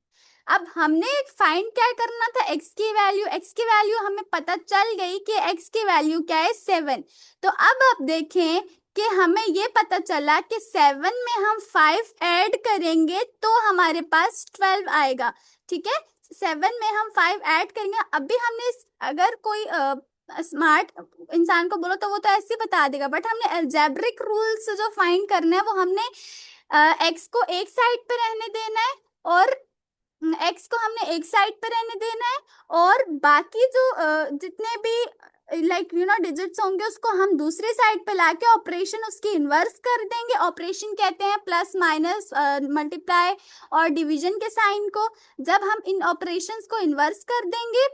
अब हमने फाइंड क्या करना था, x की वैल्यू, x की वैल्यू हमें पता चल गई कि x की वैल्यू क्या है, 7। तो अब आप देखें कि हमें ये पता चला कि 7 में हम 5 ऐड करेंगे तो हमारे पास 12 आएगा। ठीक है, 7 में हम 5 ऐड करेंगे। अभी हमने अगर कोई स्मार्ट इंसान को बोलो तो वो तो ऐसे ही बता देगा, बट हमने अलजेब्रिक रूल्स जो फाइंड करना है वो हमने x को एक साइड पे रहने देना है, और x को हमने एक साइड पे रहने देना है, और बाकी जो जितने भी लाइक डिजिट्स होंगे उसको हम दूसरी साइड पे लाके ऑपरेशन उसकी इन्वर्स कर देंगे। ऑपरेशन कहते हैं प्लस माइनस मल्टीप्लाई और डिवीजन के साइन को। जब हम इन ऑपरेशंस को इन्वर्स कर देंगे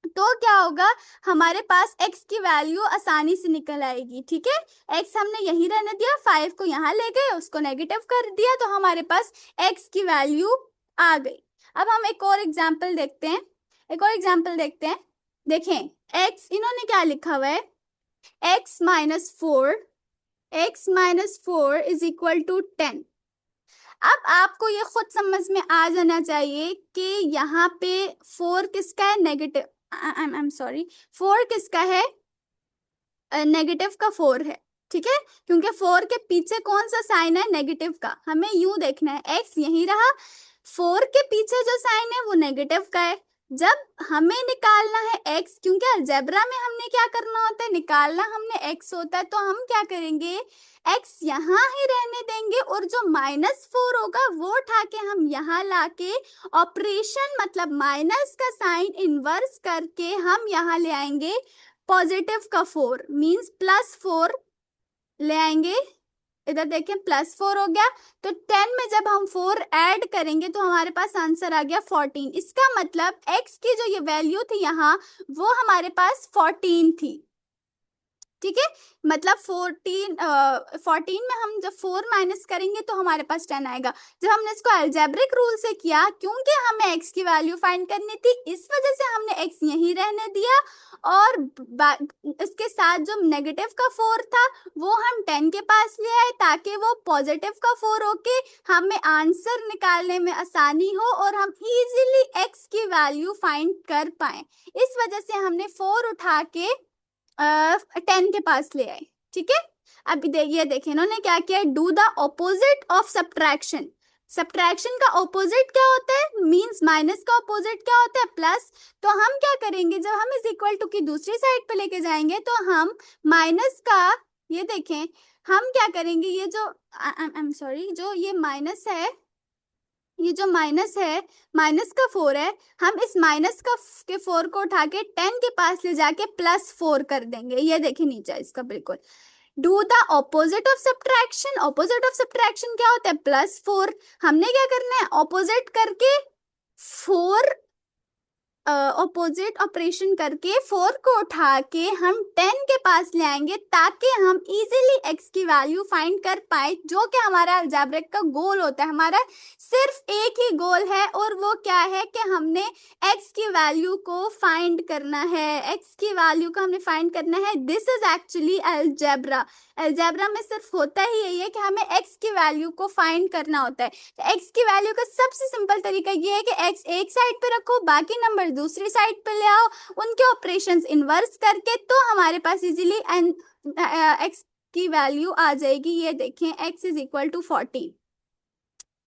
तो क्या होगा, हमारे पास x की वैल्यू आसानी से निकल आएगी। ठीक है, x हमने यहीं रहने दिया, 5 को यहाँ ले गए, उसको नेगेटिव कर दिया, तो हमारे पास x की वैल्यू आ गई। अब हम एक और एग्जाम्पल देखते हैं, एक और एग्जाम्पल देखते हैं। देखें, x इन्होंने क्या लिखा हुआ है, x-4 इज इक्वल टू 10। अब आपको ये खुद समझ में आ जाना चाहिए कि यहाँ पे 4 किसका है, नेगेटिव, आई एम सॉरी, 4 किसका है, नेगेटिव का 4 है। ठीक है, क्योंकि 4 के पीछे कौन सा साइन है, नेगेटिव का। हमें यूं देखना है, x यहीं रहा, 4 के पीछे जो साइन है वो नेगेटिव का है। जब हमें निकालना है x, क्योंकि अलजेब्रा में हमने क्या करना होता है, निकालना हमने x होता है, तो हम क्या करेंगे, x यहाँ ही रहने देंगे, और जो -4 होगा वो उठा के हम यहाँ लाके ऑपरेशन मतलब माइनस का साइन इनवर्स करके हम यहाँ ले आएंगे पॉजिटिव का 4, मीन्स +4 ले आएंगे। इधर देखें +4 हो गया, तो 10 में जब हम 4 ऐड करेंगे तो हमारे पास आंसर आ गया 14। इसका मतलब x की जो ये वैल्यू थी यहाँ, वो हमारे पास 14 थी। ठीक है, मतलब 14 में हम जब 4 माइनस करेंगे तो हमारे पास 10 आएगा। जब हमने इसको अलजेब्रिक रूल से किया, क्योंकि हमें x की वैल्यू फाइंड करनी थी, इस वजह से हमने x यहीं रहने दिया, और इसके साथ जो नेगेटिव का 4 था वो हम 10 के पास ले आए, ताकि वो पॉजिटिव का 4 होके हमें आंसर निकालने में आसानी हो और हम इजीली x की वैल्यू फाइंड कर पाए। इस वजह से हमने 4 उठा के 10 के पास ले आए। ठीक है, अब ये देखिए इन्होंने क्या किया, do the opposite of subtraction. Subtraction का ऑपोजिट क्या होता है, मींस माइनस का ऑपोजिट क्या होता है, प्लस। तो हम क्या करेंगे, जब हम इज इक्वल टू की दूसरी साइड पे लेके जाएंगे तो हम माइनस का, ये देखें, हम क्या करेंगे, ये जो आई एम सॉरी, जो ये माइनस है, ये जो माइनस है, माइनस का 4 है, हम इस माइनस का के 4 को उठा के 10 के पास ले जाके +4 कर देंगे। ये देखिए नीचे इसका बिल्कुल, do the opposite of subtraction. Opposite of subtraction क्या होता है, +4। हमने क्या करना है, ऑपोजिट करके 4, ऑपोजिट ऑपरेशन करके 4 को उठा के हम 10 के पास ले आएंगे ताकि हम इजीली x की वैल्यू फाइंड कर पाए, जो कि हमारा अलजेब्रिक का गोल होता है। हमारा सिर्फ एक ही गोल है और वो क्या है कि हमने x की वैल्यू को फाइंड करना है, x की वैल्यू को हमने फाइंड करना है। This is actually algebra. Algebra में सिर्फ होता ही यही है कि हमें x की वैल्यू को फाइंड करना होता है। तो x की वैल्यू का सबसे सिंपल तरीका ये है कि x एक साइड पे रखो, बाकी नंबर दूसरी साइड पे ले आओ, उनके ऑपरेशंस इन्वर्स करके, तो हमारे पास इजीली x की वैल्यू आ जाएगी। ये देखें, x इज इक्वल टू 40।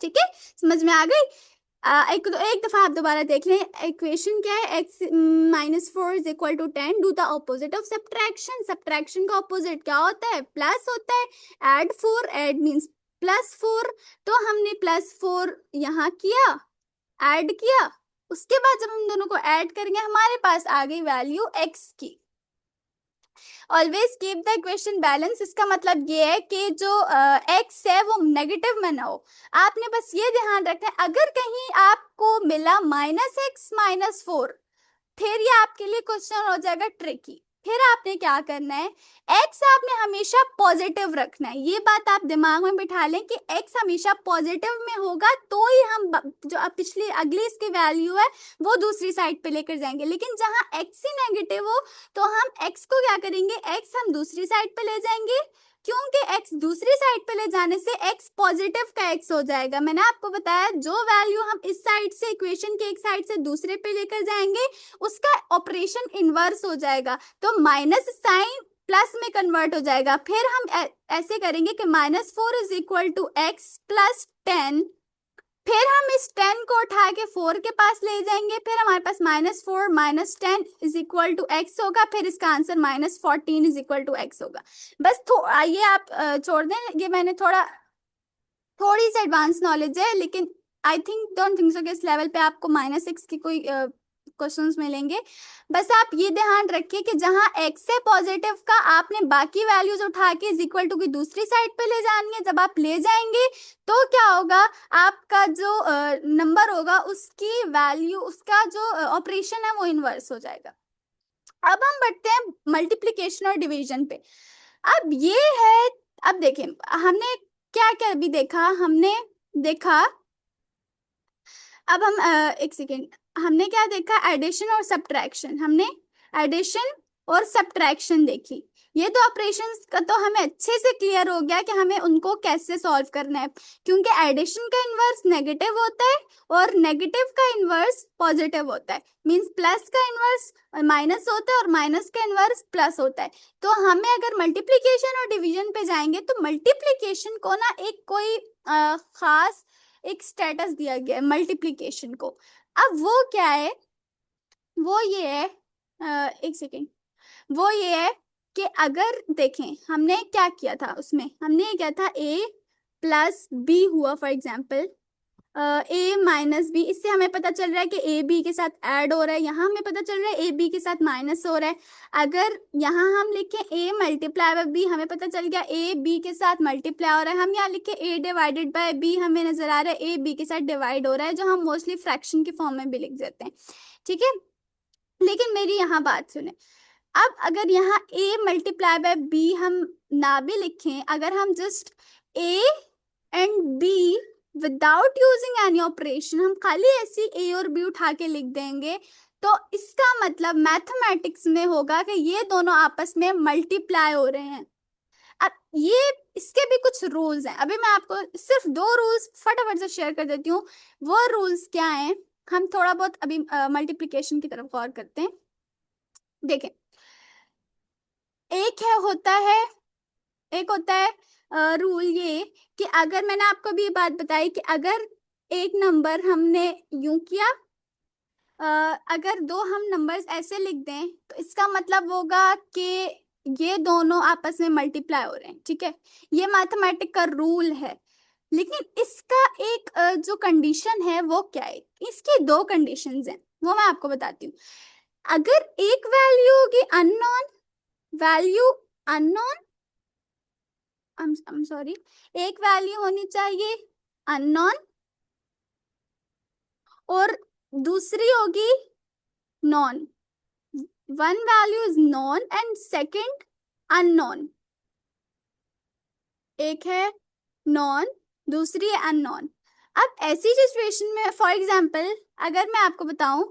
ठीक है, समझ में आ गई। एक दफा आप दोबारा देख लें, इक्वेशन क्या है, x -4 is equal to 10। Do the opposite of subtraction. Subtraction का ऑपोजिट क्या होता है, प्लस होता है। एड 4, एड मीन्स +4, तो हमने +4 यहाँ किया, ऐड किया, उसके बाद जब हम दोनों को ऐड करेंगे हमारे पास आ गई वैल्यू x की। Always keep the equation balance. इसका मतलब ये है कि जो x है वो नेगेटिव में ना हो। आपने बस ये ध्यान रखना है, अगर कहीं आपको मिला -x -4, फिर ये आपके लिए क्वेश्चन हो जाएगा ट्रिकी। फिर आपने क्या करना है, x आपने हमेशा पॉजिटिव रखना है। ये बात आप दिमाग में बिठा लें कि x हमेशा पॉजिटिव में होगा तो ही हम जो पिछली अगली इसकी वैल्यू है वो दूसरी साइड पे लेकर जाएंगे। लेकिन जहां x ही नेगेटिव हो तो हम x को क्या करेंगे, x हम दूसरी साइड पे ले जाएंगे, क्योंकि x दूसरी साइड पे ले जाने से x पॉजिटिव का x हो जाएगा। मैंने आपको बताया जो वैल्यू हम इस साइड से, इक्वेशन के एक साइड से दूसरे पे लेकर जाएंगे, उसका ऑपरेशन इनवर्स हो जाएगा, तो माइनस साइन प्लस में कन्वर्ट हो जाएगा। फिर हम ऐसे करेंगे कि -4 is equal to x plus 10, फिर हम इस 10 को उठा के 4 के पास ले जाएंगे, फिर हमारे पास -4 -10 इज इक्वल टू x होगा, फिर इसका answer -14 is equal to x होगा। बस ये आप छोड़ दें, ये मैंने थोड़ी सी एडवांस नॉलेज है, लेकिन आई डोंट थिंक सो कि इस लेवल पे आपको -6 की कोई क्वेश्चंस मिलेंगे। बस आप ये ध्यान रखिए कि जहां x है पॉजिटिव का, आपने बाकी वैल्यूज उठा के इज इक्वल टू की दूसरी साइड पे ले जानी है। जब आप ले जाएंगे तो क्या होगा, आपका जो नंबर होगा उसकी वैल्यू, उसका जो ऑपरेशन है वो इनवर्स हो जाएगा। अब हम बढ़ते हैं मल्टीप्लिकेशन और डिवीजन पे। अब ये है, अब देखें हमने क्या क्या अभी देखा, हमने देखा, अब हम एक सेकेंड, हमने क्या देखा, एडिशन और सब्ट्रैक्शन। हमने एडिशन और सब्ट्रैक्शन देखी। ये दो ऑपरेशंस का तो हमें अच्छे से क्लियर हो गया कि हमें उनको कैसे सॉल्व करना है, क्योंकि एडिशन का इन्वर्स नेगेटिव होता है और नेगेटिव का इन्वर्स पॉजिटिव होता है। मींस प्लस का इन्वर्स माइनस होता है और माइनस का इन्वर्स प्लस होता है। तो हमें अगर मल्टीप्लीकेशन और डिवीजन पे जाएंगे तो मल्टीप्लीकेशन को ना एक कोई खास एक स्टेटस दिया गया है मल्टीप्लिकेशन को। अब वो क्या है, वो ये है, एक सेकेंड, वो ये है कि अगर देखें हमने क्या किया था, उसमें हमने ये किया था a प्लस b हुआ, for example a minus b, इससे हमें पता चल रहा है कि a b के साथ ऐड हो रहा है, यहाँ हमें पता चल रहा है a b के साथ माइनस हो रहा है। अगर यहाँ हम लिखें a मल्टीप्लाई बाय b, हमें पता चल गया a b के साथ मल्टीप्लाई हो रहा है। हम यहाँ लिखे a डिवाइडेड बाय b, हमें नजर आ रहा है a b के साथ डिवाइड हो रहा है, जो हम मोस्टली फ्रैक्शन के फॉर्म में भी लिख देते हैं। ठीक है, लेकिन मेरी यहाँ बात सुने, अब अगर यहाँ a मल्टीप्लाई बाय b हम ना भी लिखें, अगर हम just a and b without using any operation, हम खाली ऐसी a और b उठा के लिख देंगे, तो इसका मतलब मैथमेटिक्स में होगा कि ये दोनों आपस में मल्टीप्लाई हो रहे हैं। अब ये इसके भी कुछ रूल्स हैं, अभी मैं आपको सिर्फ 2 रूल्स फटाफट से शेयर कर देती हूँ। वो रूल्स क्या हैं, हम थोड़ा बहुत अभी मल्टीप्लिकेशन की तरफ गौर करते हैं। देखें, एक है होता है एक होता है रूल ये कि अगर मैंने आपको भी ये बात बताई कि अगर एक नंबर हमने यूं किया, अ, अगर दो हम नंबर्स ऐसे लिख दें तो इसका मतलब होगा कि ये दोनों आपस में मल्टीप्लाई हो रहे हैं, ठीक है। ये मैथमेटिक का रूल है। लेकिन इसका एक जो कंडीशन है वो क्या है, इसकी दो कंडीशंस हैं, वो मैं आपको बताती हूँ। अगर एक वैल्यू होगी unknown, value unknown, I am sorry, एक वैल्यू होनी चाहिए अननोन और दूसरी होगी non. One value is non and second unknown. एक है नॉन, दूसरी है अननोन। अब ऐसी सिचुएशन में फॉर एग्जांपल अगर मैं आपको बताऊं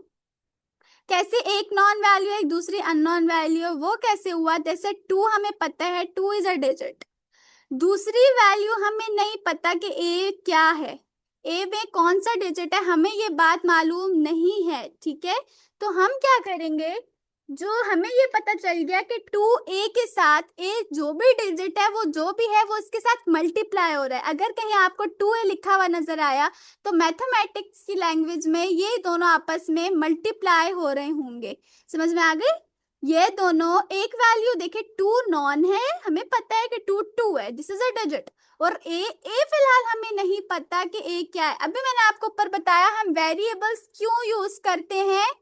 कैसे एक नॉन वैल्यू है एक दूसरी अननोन वैल्यू, वो कैसे हुआ, जैसे टू हमें पता है टू इज अ डिजिट, दूसरी वैल्यू हमें नहीं पता कि ए क्या है, ए में कौन सा डिजिट है, हमें ये बात मालूम नहीं है, ठीक है। तो हम क्या करेंगे, जो हमें ये पता चल गया कि टू ए के साथ ए जो भी डिजिट है वो जो भी है वो इसके साथ मल्टीप्लाई हो रहा है। अगर कहीं आपको टू ए लिखा हुआ नजर आया तो मैथमेटिक्स की लैंग्वेज में ये दोनों आपस में मल्टीप्लाई हो रहे होंगे। समझ में आ गई? ये दोनों एक वैल्यू देखे, टू नॉन है, हमें पता है कि टू टू है, दिस इज अ डिजिट, और ए फिलहाल हमें नहीं पता कि ए क्या है। अभी मैंने आपको ऊपर बताया हम वेरिएबल्स क्यों यूज करते हैं।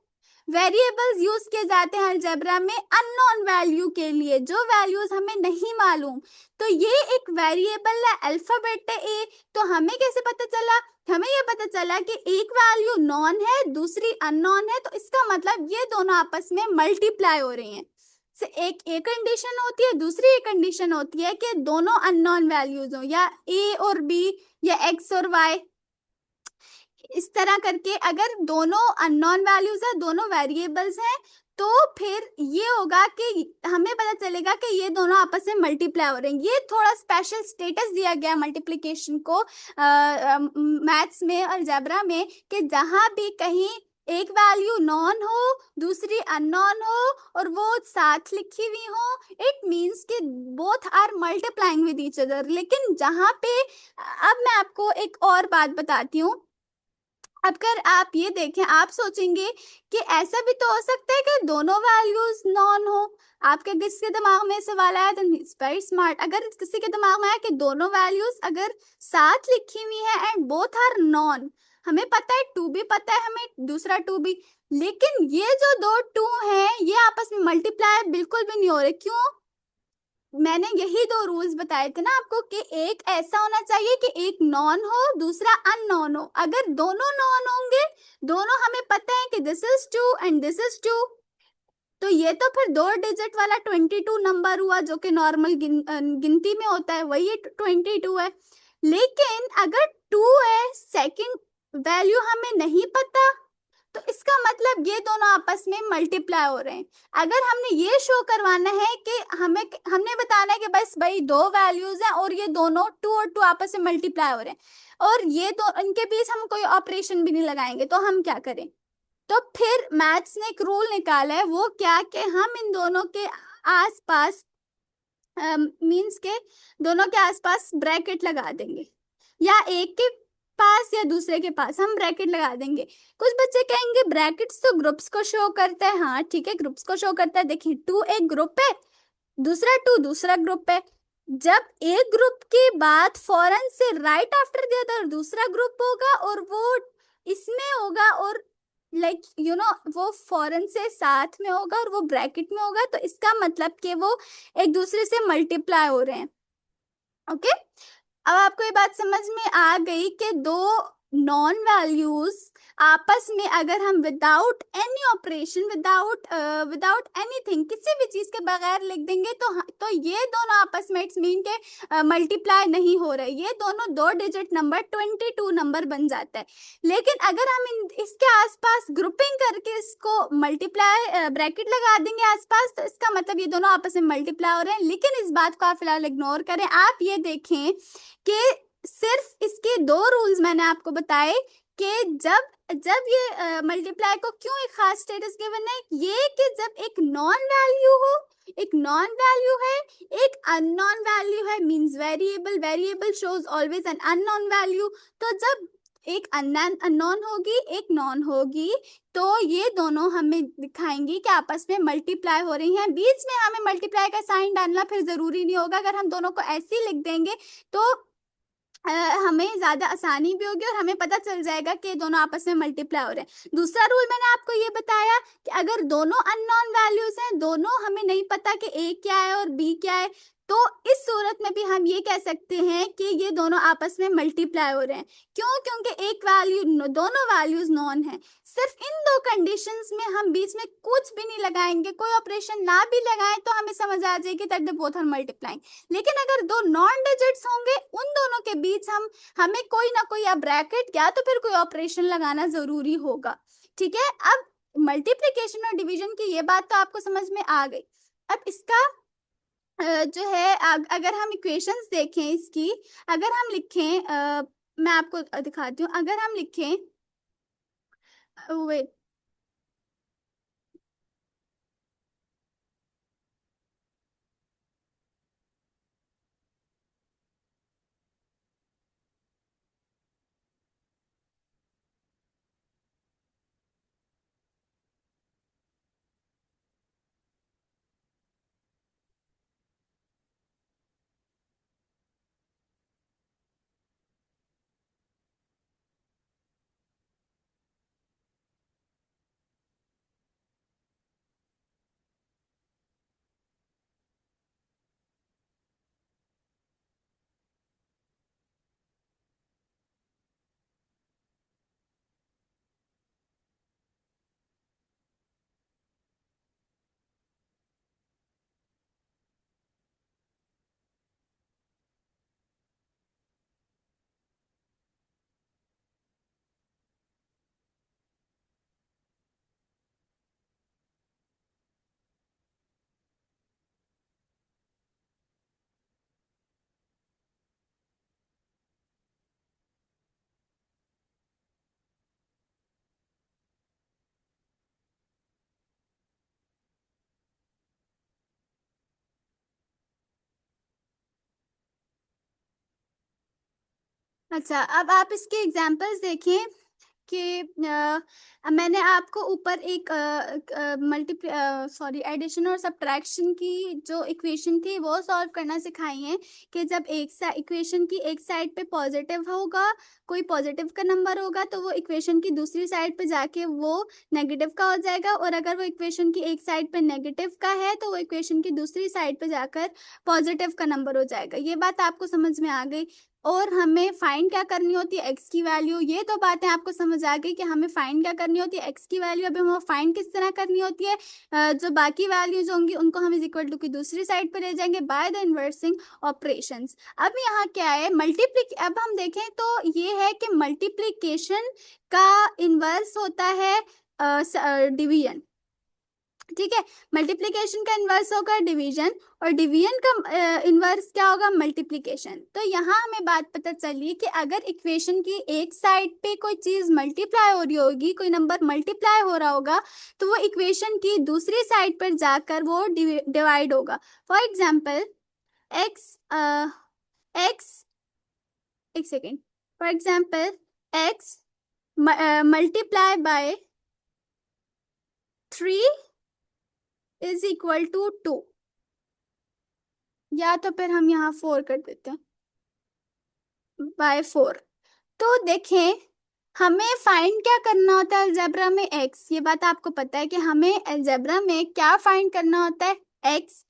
वेरिएबल्स यूज किए जाते हैं अलजेब्रा में अननोन वैल्यू के लिए, जो वैल्यूज हमें नहीं मालूम। तो ये एक वेरिएबल है, अल्फाबेट है ए, तो हमें कैसे पता चला, हमें ये पता चला कि एक वैल्यू नॉन है दूसरी अननोन है, तो इसका मतलब ये दोनों आपस में मल्टीप्लाई हो रही हैं। से एक कंडीशन होती है, दूसरी एक कंडीशन होती है कि दोनों अननोन वैल्यूज हो, या ए और बी या एक्स और वाई, इस तरह करके अगर दोनों अननोन वैल्यूज है दोनों वेरिएबल्स हैं तो फिर ये होगा कि हमें पता चलेगा कि ये दोनों आपस में मल्टीप्लाई हो रहे हैं। ये थोड़ा स्पेशल स्टेटस दिया गया मल्टीप्लिकेशन को मैथ्स में और अलजेब्रा में, कि जहां भी कहीं एक वैल्यू नॉन हो दूसरी अननोन हो और वो साथ लिखी हुई हो, इट मींस कि both are multiplying with each other. लेकिन जहां पे अब मैं आपको एक और बात बताती हूँ। अगर आप ये देखें, आप सोचेंगे कि ऐसा भी तो हो सकता है कि दोनों वैल्यूज नॉन हो। आपके किसके दिमाग में सवाल आया, तो वेरी स्मार्ट। अगर किसी के दिमाग में आया कि दोनों वैल्यूज अगर साथ लिखी हुई है एंड बोथ आर नॉन, हमें पता है टू भी पता है हमें दूसरा टू भी, लेकिन ये जो दो टू हैं ये आपस में मल्टीप्लाई बिल्कुल भी नहीं हो रहे, क्यों? मैंने यही दो रूल्स बताए थे ना आपको कि एक ऐसा होना चाहिए कि एक नॉन हो दूसरा अननोन हो। अगर दोनों नॉन होंगे, दोनों हमें पता है कि this is two and this is two, तो ये तो फिर दो डिजिट वाला 22 नंबर हुआ जो कि नॉर्मल गिनती में होता है, वही 22 है। लेकिन अगर टू है सेकंड वैल्यू हमें नहीं पता, तो इसका मतलब ये दोनों आपस में मल्टीप्लाई हो रहे हैं। अगर हमने ये शो करवाना है कि हमने बताना है कि बस भाई दो वैल्यूज हैं और ये दोनों टू और टू आपस में मल्टीप्लाई हो रहे हैं और ये दो इनके बीच हम कोई ऑपरेशन भी नहीं लगाएंगे, तो हम क्या करें? तो फिर मैथ्स ने एक रूल निकाला है, वो क्या कि हम इन दोनों के आसपास मींस के दोनों के आसपास ब्रैकेट लगा देंगे, या एक के पास या दूसरे के पास हम ब्रैकेट लगा देंगे। कुछ बच्चे कहेंगे ब्रैकेट्स तो ग्रुप्स को शो करता है, हाँ ठीक है ग्रुप्स को शो करता है, देखिए टू एक ग्रुप है दूसरा टू दूसरा ग्रुप है। जब एक ग्रुप के बाद फौरन से राइट आफ्टर द अदर दूसरा ग्रुप होगा और वो इसमें होगा और लाइक यू नो वो फौरन से साथ में होगा और वो ब्रैकेट में होगा, तो इसका मतलब कि वो एक दूसरे से मल्टीप्लाई हो रहे हैं। ओके, अब आपको ये बात समझ में आ गई कि दो नॉन वैल्यूज आपस में अगर हम without any operation without anything किसी भी चीज के बगैर लिख देंगे तो ये दोनों आपस में इट्स मीन के मल्टीप्लाई नहीं हो रहे, ये दोनों दो डिजिट नंबर 22 नंबर बन जाता है। लेकिन अगर हम इसके आसपास ग्रुपिंग करके इसको मल्टीप्लाई ब्रैकेट लगा देंगे आसपास, तो इसका मतलब ये दोनों आपस में मल्टीप्लाई हो रहे हैं। लेकिन इस बात को आप फिलहाल इग्नोर करें, आप ये देखें कि सिर्फ इसके दो रूल्स मैंने आपको बताए कि जब जब ये मल्टीप्लाई को क्यों एक खास स्टेटस गिवन है, ये कि जब एक नॉन वैल्यू हो, एक नॉन वैल्यू है, एक अननोन वैल्यू है, means variable, variable shows always an unknown value. तो जब एक अननोन होगी, एक नॉन होगी, तो ये दोनों हमें दिखाएंगी कि आपस में मल्टीप्लाई हो रही हैं। बीच में हमें मल्टीप्लाई का साइन डालना फिर जरूरी नहीं होगा। अगर हम दोनों को ऐसे ही लिख देंगे तो हमें ज्यादा आसानी भी होगी और हमें पता चल जाएगा कि दोनों आपस में मल्टीप्लाई हो रहे हैं। दूसरा रूल मैंने आपको ये बताया कि अगर दोनों अननोन वैल्यूज हैं, दोनों हमें नहीं पता कि ए क्या है और बी क्या है, तो इस सूरत में भी हम ये कह सकते हैं कि ये दोनों आपस में मल्टीप्लाई हो रहे हैं। क्यों? क्योंकि एक वैल्यू, दोनों वैल्यूज नॉन है। सिर्फ इन दो कंडीशंस में हम बीच में कुछ भी नहीं लगाएंगे, कोई ऑपरेशन ना भी लगाएं तो हमें समझ आ जाएगी that they both are multiplying. लेकिन अगर दो नॉन डिजिट्स होंगे, उन दोनों के बीच हमें कोई ना कोई या ब्रैकेट या तो फिर कोई ऑपरेशन लगाना जरूरी होगा। ठीक है, अब मल्टीप्लिकेशन और डिवीजन की ये बात तो आपको समझ में आ गई। अब इसका जो है अगर हम इक्वेशंस देखें इसकी, अगर हम लिखें मैं आपको दिखाती हूँ। अगर हम लिखें वेट, अच्छा अब आप इसके एग्जांपल्स देखिए कि मैंने आपको ऊपर एक मल्टी सॉरी एडिशन और सब्ट्रैक्शन की जो इक्वेशन थी वो सॉल्व करना सिखाई है कि जब एक इक्वेशन की एक साइड पे पॉजिटिव होगा, कोई पॉजिटिव का नंबर होगा, तो वो इक्वेशन की दूसरी साइड पे जाके वो नेगेटिव का हो जाएगा, और अगर वो इक्वेशन की एक साइड पे नेगेटिव का है तो वो इक्वेशन की दूसरी साइड पे जाकर पॉजिटिव का नंबर हो जाएगा। ये बात आपको समझ में आ गई। और हमें फाइंड क्या करनी होती है, एक्स की वैल्यू। ये तो बातें आपको समझ आ गई कि हमें फाइंड क्या करनी होती है, एक्स की वैल्यू। अभी हमें फाइंड किस तरह करनी होती है, जो बाकी वैल्यूज होंगी उनको हम इज इक्वल टू की दूसरी साइड पर ले जाएंगे बाय द इन्वर्सिंग ऑपरेशंस। अब यहाँ क्या है, अब हम देखें तो ये है कि मल्टीप्लीकेशन का इन्वर्स होता है डिवीजन। ठीक है, मल्टीप्लिकेशन का इन्वर्स होगा डिवीजन, और डिवीजन का इन्वर्स क्या होगा, मल्टीप्लिकेशन। तो यहाँ हमें बात पता चली कि अगर इक्वेशन की एक साइड पे कोई चीज मल्टीप्लाई हो रही होगी, कोई नंबर मल्टीप्लाई हो रहा होगा, तो वो इक्वेशन की दूसरी साइड पर जाकर वो डिवाइड होगा। फॉर एग्जाम्पल एक्स एक्स एक second, for example x multiply by 3 is equal to 2, या तो फिर हम यहाँ 4 कर देते हैं, बाय 4। तो देखें, हमें फाइंड क्या करना होता है अलजेब्रा में, एक्स। ये बात आपको पता है कि हमें अलजेब्रा में क्या फाइंड करना होता है, एक्स।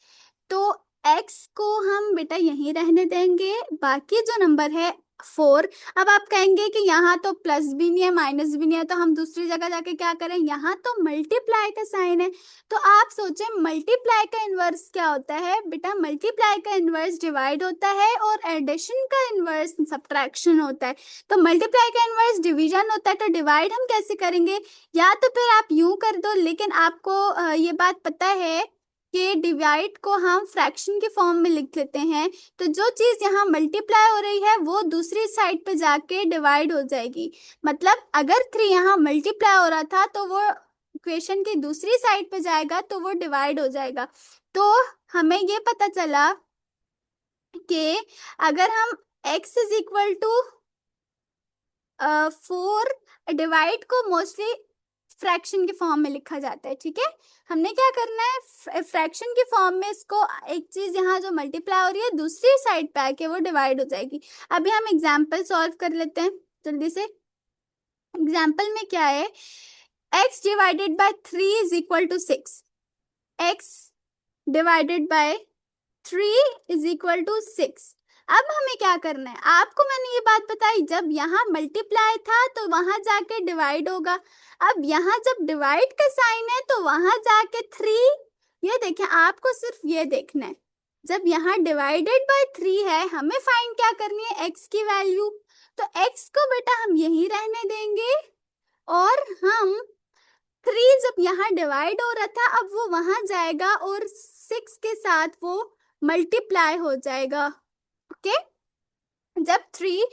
तो एक्स को हम बेटा यहीं रहने देंगे, बाकी जो नंबर है 4। अब आप कहेंगे कि यहाँ तो प्लस भी नहीं है माइनस भी नहीं है, तो हम दूसरी जगह जाके क्या करें, यहाँ तो मल्टीप्लाई का साइन है। तो आप सोचें मल्टीप्लाई का इन्वर्स क्या होता है बेटा, मल्टीप्लाई का इन्वर्स डिवाइड होता है और एडिशन का इन्वर्स सब्ट्रैक्शन होता है। तो मल्टीप्लाई का इन्वर्स डिवीजन होता है, तो डिवाइड हम कैसे करेंगे, या तो फिर आप यूं कर दो। लेकिन आपको ये बात पता है कि डिवाइड को हम फ्रैक्शन के फॉर्म में लिख लेते हैं, तो जो चीज यहाँ मल्टीप्लाई हो रही है वो दूसरी साइड पे जाके डिवाइड हो जाएगी। मतलब अगर 3 यहाँ मल्टीप्लाई हो रहा था तो वो इक्वेशन की दूसरी साइड पे जाएगा तो वो डिवाइड हो जाएगा। तो हमें ये पता चला कि अगर हम x is equal to 4, divide को मोस्टली फ्रैक्शन के फॉर्म में लिखा जाता है। ठीक है, हमने क्या करना है, फ्रैक्शन के फॉर्म में इसको एक चीज यहाँ जो मल्टीप्लाई हो रही है दूसरी साइड पे आके वो डिवाइड हो जाएगी। अभी हम एग्जाम्पल सॉल्व कर लेते हैं जल्दी से। एग्जाम्पल में क्या है, x divided by 3 is equal to 6। x divided by 3 is equal to 6। अब हमें क्या करना है, आपको मैंने ये बात बताई, जब यहाँ मल्टीप्लाई था तो वहां जाके डिवाइड होगा। अब यहाँ जब डिवाइड का साइन है तो वहां जाके 3, ये देखें, आपको सिर्फ ये देखना है, जब यहाँ डिवाइडेड बाय 3 है हमें फाइंड क्या करनी है, x की वैल्यू। तो x को बेटा हम यही रहने देंगे, और हम 3 जब यहाँ डिवाइड हो रहा था अब वो वहां जाएगा और 6 के साथ वो मल्टीप्लाई हो जाएगा। ओके, जब 3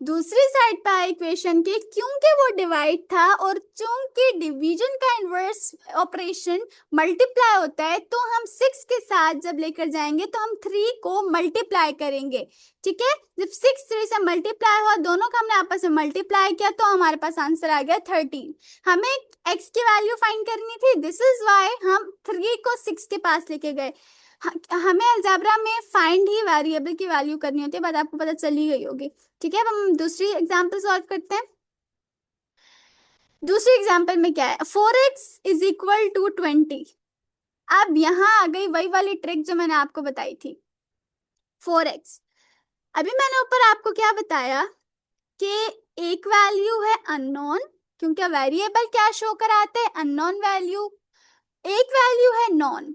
दूसरी साइड पे आए इक्वेशन के, क्योंकि वो डिवाइड था और चूंकि डिवीजन का इनवर्स ऑपरेशन मल्टीप्लाई होता है, तो हम 6 के साथ जब लेकर जाएंगे तो हम 3 को मल्टीप्लाई करेंगे। ठीक है, जब 6 3 से मल्टीप्लाई हुआ, दोनों का हमने आपस में मल्टीप्लाई किया तो हमारे पास आंसर आ गया 13। हमें x की वैल्यू फाइंड करनी थी, दिस इज वाई हम 3 को 6 के पास लेके गए। हमें अलजेब्रा में फाइंड ही वेरिएबल की वैल्यू करनी होती है, बात आपको पता चली गई होगी। ठीक है, अब हम दूसरी एग्जांपल सॉल्व करते हैं। दूसरी एग्जांपल में क्या है, 4x इज इक्वल टू 20। अब यहाँ आ गई वही वाली ट्रिक जो मैंने आपको बताई थी। 4x, अभी मैंने ऊपर आपको क्या बताया कि एक वैल्यू है अननोन, क्योंकि वेरिएबल क्या शो कराते हैं, अननोन वैल्यू। एक वैल्यू है नॉन,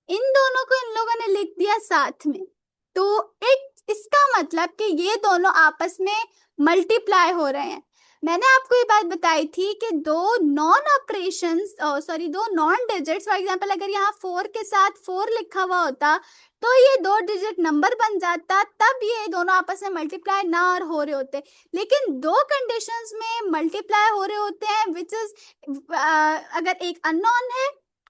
इन दोनों को इन लोगों ने लिख दिया साथ में, तो एक इसका मतलब कि ये दोनों आपस में मल्टीप्लाई हो रहे हैं। मैंने आपको ये बात बताई थी कि दो नॉन ऑपरेशंस, सॉरी, दो नॉन डिजिट्स, फॉर एग्जांपल अगर यहाँ 4 के साथ 4 लिखा हुआ होता तो ये 2 डिजिट नंबर बन जाता, तब ये दोनों आपस में मल्टीप्लाई ना और हो रहे होते। लेकिन दो कंडीशंस में मल्टीप्लाई हो रहे होते हैं, विच इज अगर एक अननोन है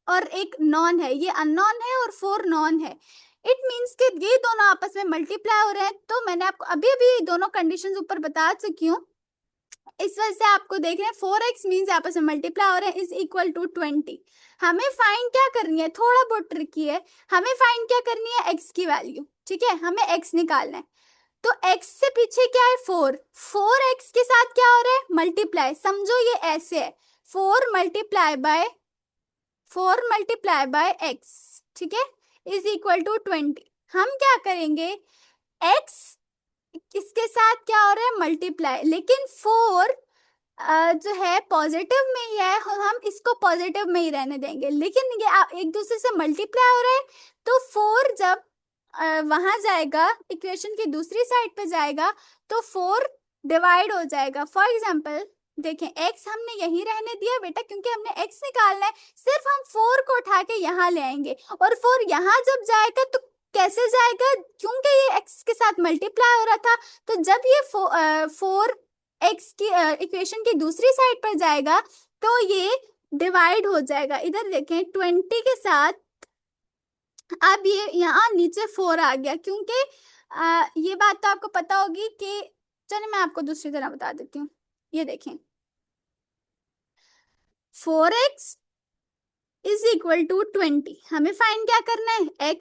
और एक नॉन है, ये अननोन है और 4 नॉन है, इट मीन्स कि ये दोनों आपस में मल्टीप्लाई हो रहे हैं। तो मैंने आपको अभी अभी दोनों कंडीशंस ऊपर बता चुकी हूँ, इस वजह से आपको देख रहे हैं 4x मीन्स आपस में मल्टीप्लाई हो रहे हैं, इज इक्वल टू 20। हमें फाइंड क्या करनी है, थोड़ा बहुत ट्रिकी है, हमें फाइंड क्या करनी है, x की वैल्यू। ठीक है, हमें x निकालना है, तो x से पीछे क्या है, 4, 4x के साथ क्या हो रहा है, मल्टीप्लाई। समझो ये ऐसे है, 4 multiply by 4 multiply by x, ठीक है, इज इक्वल टू 20। हम क्या करेंगे, x इसके साथ क्या हो रहा है, मल्टीप्लाई, लेकिन 4 जो है पॉजिटिव में ही है, हम इसको पॉजिटिव में ही रहने देंगे। लेकिन ये एक दूसरे से मल्टीप्लाई हो रहा है, तो 4 जब वहां जाएगा, इक्वेशन की दूसरी साइड पे जाएगा, तो 4 डिवाइड हो जाएगा। फॉर एग्जाम्पल देखें, x हमने यही रहने दिया बेटा, क्योंकि हमने x निकालना है, सिर्फ हम 4 को उठा के यहाँ ले आएंगे, और 4 यहाँ जब जाएगा तो कैसे जाएगा, क्योंकि ये x के साथ मल्टीप्लाई हो रहा था, तो जब ये 4 x की इक्वेशन की दूसरी साइड पर जाएगा तो ये डिवाइड हो जाएगा। इधर देखें, 20 के साथ अब ये यहाँ नीचे 4 आ गया, क्योंकि ये बात तो आपको पता होगी कि, चलिए मैं आपको दूसरी तरह बता देती हूँ। ये देखें, 4x इज इक्वल टू 20। हमें फाइंड क्या करना है,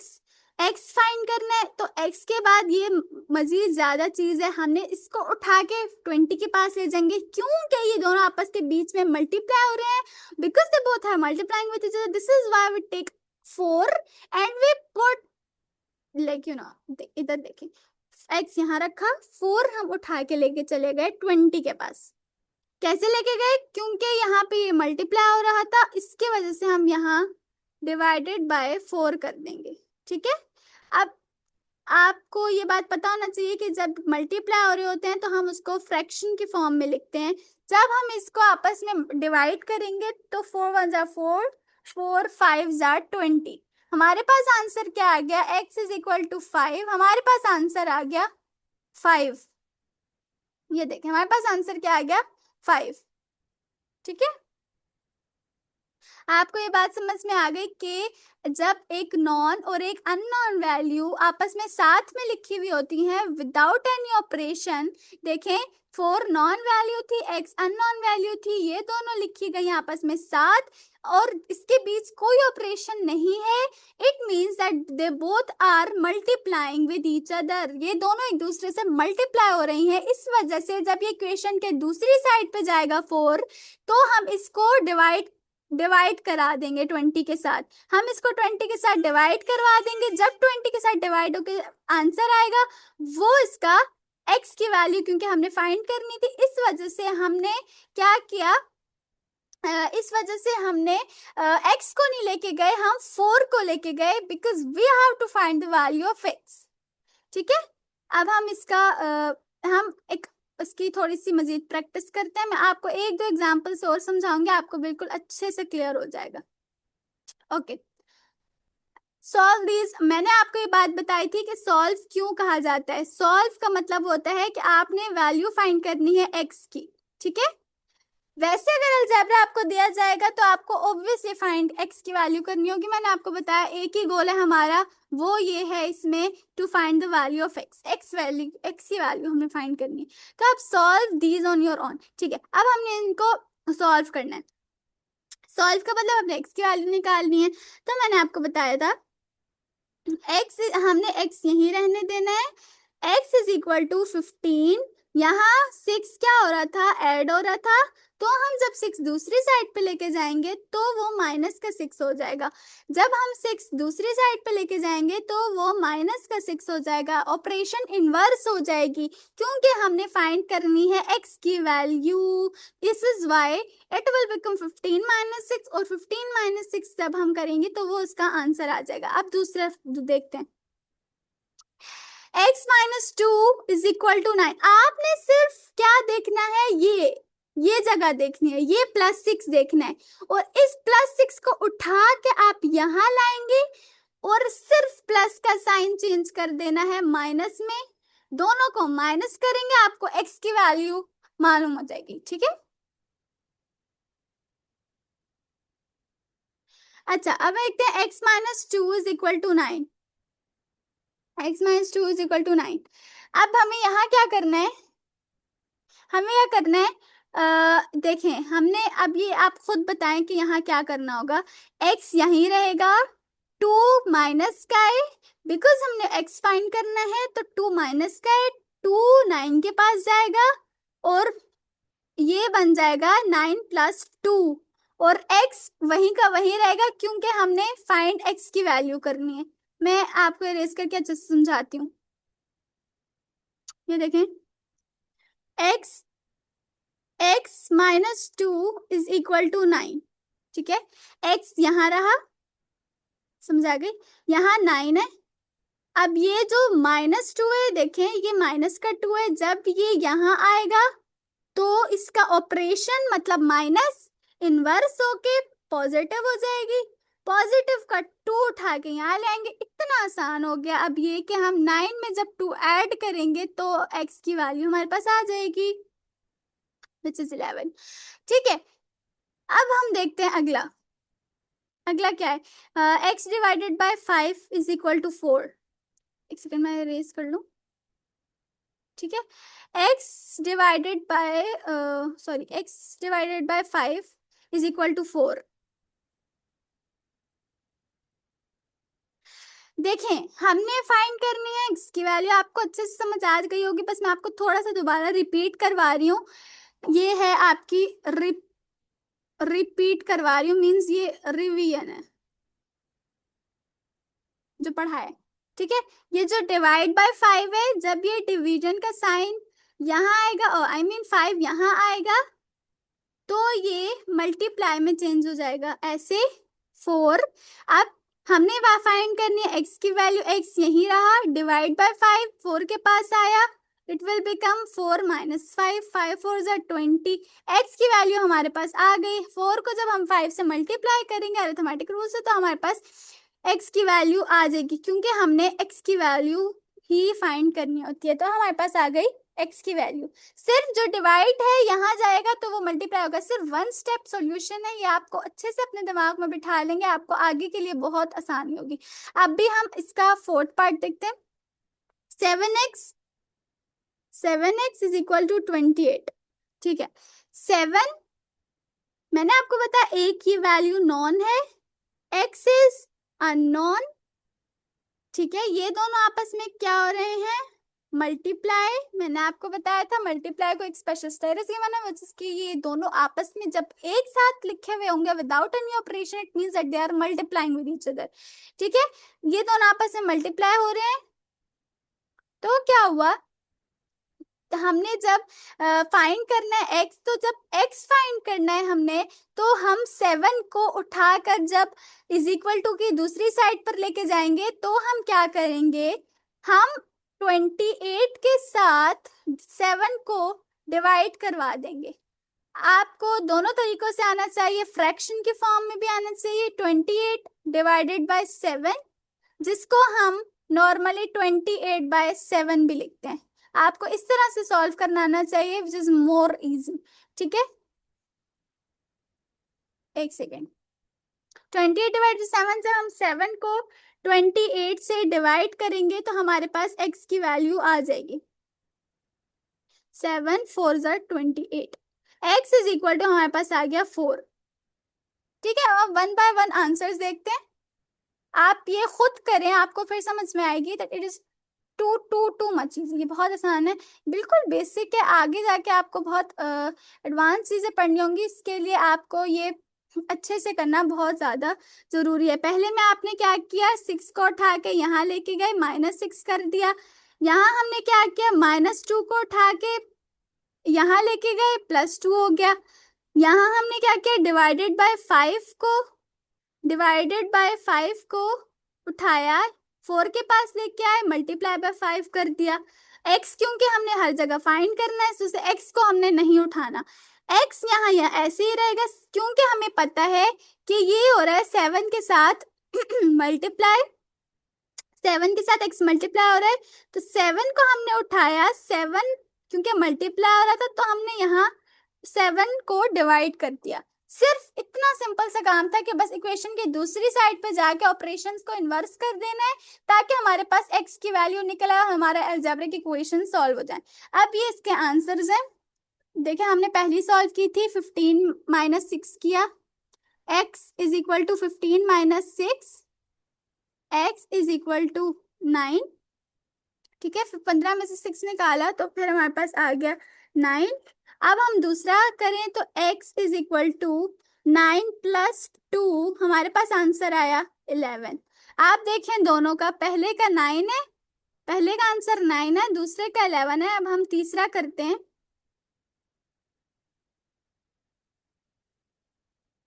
x फाइंड करना है। तो x के बाद ये मजीद ज्यादा चीज है, हमने इसको उठा के 20 के पास ले जाएंगे, क्योंकि ये दोनों आपस के बीच में मल्टीप्लाई हो रहे हैं, because they both are multiplying with each other. This is why we take 4 and we put, like you know, इधर देखें, x यहाँ रखा, 4 हम उठा के लेके चले गए 20 के पास। कैसे लेके गए, क्योंकि यहाँ पे ये मल्टीप्लाई हो रहा था, इसके वजह से हम यहाँ डिवाइडेड बाय 4 कर देंगे। ठीक है, अब आपको ये बात पता होना चाहिए कि जब मल्टीप्लाई हो रहे होते हैं तो हम उसको फ्रैक्शन के फॉर्म में लिखते हैं। जब हम इसको आपस में डिवाइड करेंगे तो 4 1 जा 4, 4 5 जा 20। हमारे पास आंसर क्या आ गया, x इज इक्वल टू 5, हमारे पास आंसर आ गया 5। ये देखें हमारे पास आंसर क्या आ गया, 5। ठीक है, आपको ये बात समझ में आ गई कि जब एक नॉन और एक अननोन वैल्यू आपस में साथ में लिखी हुई होती हैं विदाउट एनी ऑपरेशन, देखें 4 नॉन वैल्यू थी, x अननोन वैल्यू थी, ये दोनों लिखी गई आपस में साथ और इसके बीच कोई ऑपरेशन नहीं है, it means that they both are multiplying with each other, ये दोनों एक दूसरे से मल्टीप्लाई हो रही हैं। इस वजह से जब ये इक्वेशन के दूसरी साइड पे जाएगा 4, तो हम इसको डिवाइड करा देंगे 20 के साथ, हम इसको 20 के साथ डिवाइड करवा देंगे। जब 20 के साथ डिवाइड होकर आंसर आएगा वो इसका x की वैल्यू, क्योंकि हमने फाइंड करनी थी, इस वजह से हमने क्या किया, इस वजह से हमने x को नहीं लेके गए, हम 4 को लेके गए, because we have to find the value of x। ठीक है, अब हम इसका हम एक इसकी थोड़ी सी मजीद प्रैक्टिस करते हैं। मैं आपको एक दो एग्जांपल्स और समझाऊंगी, आपको बिल्कुल अच्छे से क्लियर हो जाएगा। ओके, सॉल्व दीज, मैंने आपको ये बात बताई थी कि सॉल्व क्यों कहा जाता है। सॉल्व का मतलब होता है कि आपने वैल्यू फाइंड करनी है x की। ठीक है, वैसे अगर अलजेब्रा आपको दिया जाएगा तो आपको ऑब्वियसली फाइंड x की वैल्यू करनी होगी। मैंने आपको बताया एक ही गोल है हमारा, वो ये है इसमें to find the value of x value, x की वैल्यू हमें फाइंड करनी है। तो आप solve these on your own. ठीक है, अब हमने इनको सॉल्व करना है। सॉल्व का मतलब अपने x की वैल्यू निकालनी है। तो मैंने आपको बताया था x, हमने x यहीं रहने देना है, x इज इक्वल टू 15, यहाँ 6 क्या हो रहा था, ऐड हो रहा था, तो हम जब 6 दूसरी साइड पे लेके जाएंगे तो वो माइनस का 6 हो जाएगा। जब हम 6 दूसरी साइड पे लेके जाएंगे तो वो माइनस का 6 हो जाएगा, ऑपरेशन इनवर्स हो जाएगी, क्योंकि हमने फाइंड करनी है x की value. This is why it will become 15 minus 6, और 15 माइनस 6 जब हम करेंगे तो वो उसका आंसर आ जाएगा। अब दूसरा देखते हैं, x minus 2 is equal to 9। आपने सिर्फ क्या देखना है, ये जगह देखनी है, ये +6 देखना है, और इस +6 को उठा के आप यहां लाएंगे और सिर्फ प्लस का साइन चेंज कर देना है माइनस में, दोनों को माइनस करेंगे, आपको x की वैल्यू मालूम हो जाएगी। ठीक है, अच्छा अब देखते हैं x minus 2 is equal to 9, x minus 2 is equal to 9। अब हमें यहाँ क्या करना है, हमें क्या करना है, देखें हमने अब ये आप खुद बताएं कि यहाँ क्या करना होगा। x यहीं रहेगा, 2 माइनस का है, बिकॉज हमने x फाइंड करना है, तो 2 माइनस का है, 2 9 के पास जाएगा और ये बन जाएगा 9 प्लस 2, और x वहीं का वहीं रहेगा क्योंकि हमने फाइंड x की वैल्यू करनी है। मैं आपको इरेज करके अच्छे से समझाती हूँ। ये देखें, x minus 2 is equal to 9। ठीक है, x यहां रहा, समझा गई, यहाँ 9 है। अब ये जो -2 है, देखें ये माइनस का 2 है, जब ये यहाँ आएगा तो इसका ऑपरेशन मतलब माइनस इनवर्स होके पॉजिटिव हो जाएगी, पॉजिटिव का 2 उठा के यहाँ ले आएंगे, इतना आसान हो गया। अब ये कि हम 9 में जब 2 ऐड करेंगे तो x की वैल्यू हमारे पास आ जाएगी, विच इज 11। ठीक है, अब हम देखते हैं अगला, अगला क्या है, x divided by 5 is equal to 4। एक सेकंड मैं रेज कर लूं। ठीक है, x divided by x divided by 5 is equal to 4। देखें हमने फाइंड करनी है x की वैल्यू, आपको अच्छे से समझ आ गई होगी, बस मैं आपको थोड़ा सा दोबारा रिपीट करवा रही हूँ। ये है आपकी रिपीट करवा रही हूँ, मीन्स ये रिवीजन है जो पढ़ा है। ठीक है, ये जो डिवाइड बाय 5 है, जब ये डिवीजन का साइन यहाँ आएगा, आई मीन 5 यहाँ आएगा, तो ये मल्टीप्लाई में चेंज हो जाएगा ऐसे 4। अब हमने फाइंड करनी है x की वैल्यू, x यही रहा, डिवाइड बाय 5, 4 के पास आया, इट विल बिकम 4 माइनस 5, 5 4 ज़ा 20, x की वैल्यू हमारे पास आ गई। 4 को जब हम 5 से मल्टीप्लाई करेंगे अरिथमेटिक रूल से, तो हमारे पास एक्स की वैल्यू आ जाएगी, क्योंकि हमने एक्स की वैल्यू ही फाइंड करनी होती है। तो हमारे पास आ गई एक्स की वैल्यू। सिर्फ जो डिवाइड है यहाँ जाएगा तो वो मल्टीप्लाई होगा। सिर्फ वन स्टेप सॉल्यूशन है, ये आपको अच्छे से अपने दिमाग में बिठा लेंगे, आपको आगे के लिए बहुत आसानी होगी। अब भी हम इसका फोर्थ पार्ट देखते हैं। 7x is equal to 28। ठीक है, 7, मैंने आपको बताया ए की वैल्यू नॉन है, एक्स इज अननोन। ठीक है, ये दोनों आपस में क्या हो रहे हैं, मल्टीप्लाई। मैंने आपको बताया था मल्टीप्लाई को एक स्पेशल स्टेटस गिवन है, जिसकी ये दोनों आपस में जब एक साथ लिखे हुए होंगे without any operation, it means that they are multiplying with each other. ठीक है, ये दोनों आपस में मल्टीप्लाई हो रहे हैं। तो क्या हुआ, हमने जब फाइंड करना है एक्स, तो जब एक्स फाइंड करना है हमने, तो हम 7 को उठाकर जब इज इक्वल टू की दूसरी साइड पर लेके जाएंगे तो हम क्या करेंगे, हम 28 के साथ 7 को डिवाइड करवा देंगे। आपको दोनों तरीकों से आना चाहिए, फ्रैक्शन के फॉर्म में भी आना चाहिए। 28 डिवाइडेड बाय 7, जिसको हम नॉर्मली 28/7 भी लिखते हैं। आपको इस तरह से सॉल्व करना आना चाहिए, विच इज मोर इजी। ठीक है, एक सेकेंड। 28/7 से हम 7 को 28 से डिवाइड करेंगे तो हमारे पास x की वैल्यू आ जाएगी 7 4 28। x इज इक्वल टू हमारे पास आ गया 4। ठीक है, अब वन बाय वन आंसर्स देखते हैं। आप ये खुद करें, आपको फिर समझ में आएगी that it is too much easy. ये बहुत आसान है, बिल्कुल बेसिक है। आगे जाके आपको बहुत एडवांस चीजें पढ़नी होंगी, इसके लिए आपको ये अच्छे से करना बहुत ज्यादा जरूरी है। पहले में आपने क्या किया, 6 को उठा के यहाँ लेके गए, -6 कर दिया। यहाँ हमने क्या किया, -2 को उठा के यहाँ लेके गए, +2 हो गया। यहाँ हमने क्या किया, डिवाइडेड बाय 5 को उठाया, 4 के पास लेके आए, मल्टीप्लाई बाय 5 कर दिया। x क्योंकि हमने हर जगह फाइंड करना है, इससे x को हमने नहीं उठाना। x यहाँ ऐसे ही रहेगा, क्योंकि हमें पता है कि ये हो रहा है 7 के साथ मल्टीप्लाई, 7 के साथ x मल्टीप्लाई हो रहा है। तो 7 को हमने उठाया, 7 क्योंकि मल्टीप्लाई हो रहा था तो हमने यहाँ 7 को डिवाइड कर दिया। सिर्फ इतना सिंपल सा काम था कि बस इक्वेशन की दूसरी साइड पे जाके ऑपरेशंस को इन्वर्स कर देना है, ताकि हमारे पास x की वैल्यू निकल आए और हमारा अलजेब्रिक इक्वेशन सॉल्व हो जाए। अब ये इसके आंसर्स हैं। देखिए, हमने पहली सॉल्व की थी, 15 - 6 किया, x is equal to 15 - 6, x is equal to 9। ठीक है, फिर 15 में से 6 निकाला तो फिर हमारे पास आ गया 9। अब हम दूसरा करें तो x इज इक्वल टू 9 + 2, हमारे पास आंसर आया 11। आप देखें दोनों का, पहले का 9 है, पहले का आंसर 9 है, दूसरे का 11 है। अब हम तीसरा करते हैं।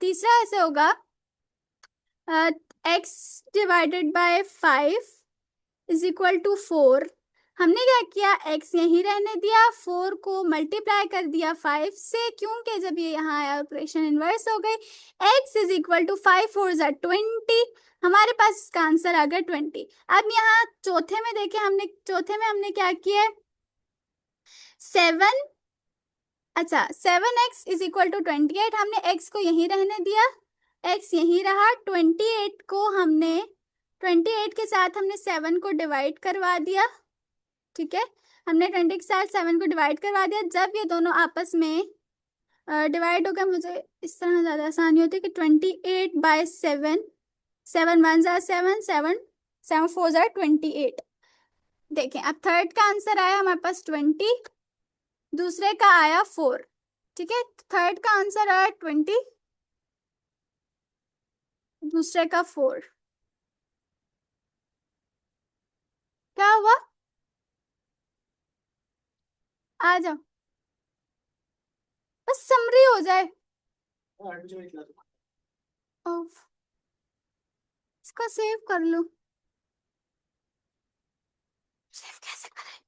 तीसरा ऐसे होगा, x divided by 5 is equal to 4। हमने क्या किया, x यहीं रहने दिया, 4 को मल्टीप्लाई कर दिया 5 से, क्योंकि जब ये यहाँ आया ऑपरेशन इन्वर्स हो गई। x इज इक्वल टू 5 4 20, हमारे पास इसका आंसर आ गया 20। अब यहाँ चौथे में देखें, हमने क्या किया, 7, अच्छा 7x इज इक्वल टू 28, हमने x को यहीं रहने दिया, x यहीं रहा। 28 को हमने 28 के साथ हमने 7 को डिवाइड करवा दिया। ठीक है, हमने 20 के साथ 7 को डिवाइड करवा दिया। जब ये दोनों आपस में डिवाइड हो गए, मुझे इस तरह ज्यादा आसानी होती है कि 28/7, 7 1 7, 7 7 4 28। देखें, अब थर्ड का आंसर आया हमारे पास 20, दूसरे का आया 4। ठीक है, थर्ड का आंसर आया 20, दूसरे का 4। क्या हुआ, आ जाओ, बस समरी हो जाए। ओफ, इसको सेव कर लो। सेव कैसे करें,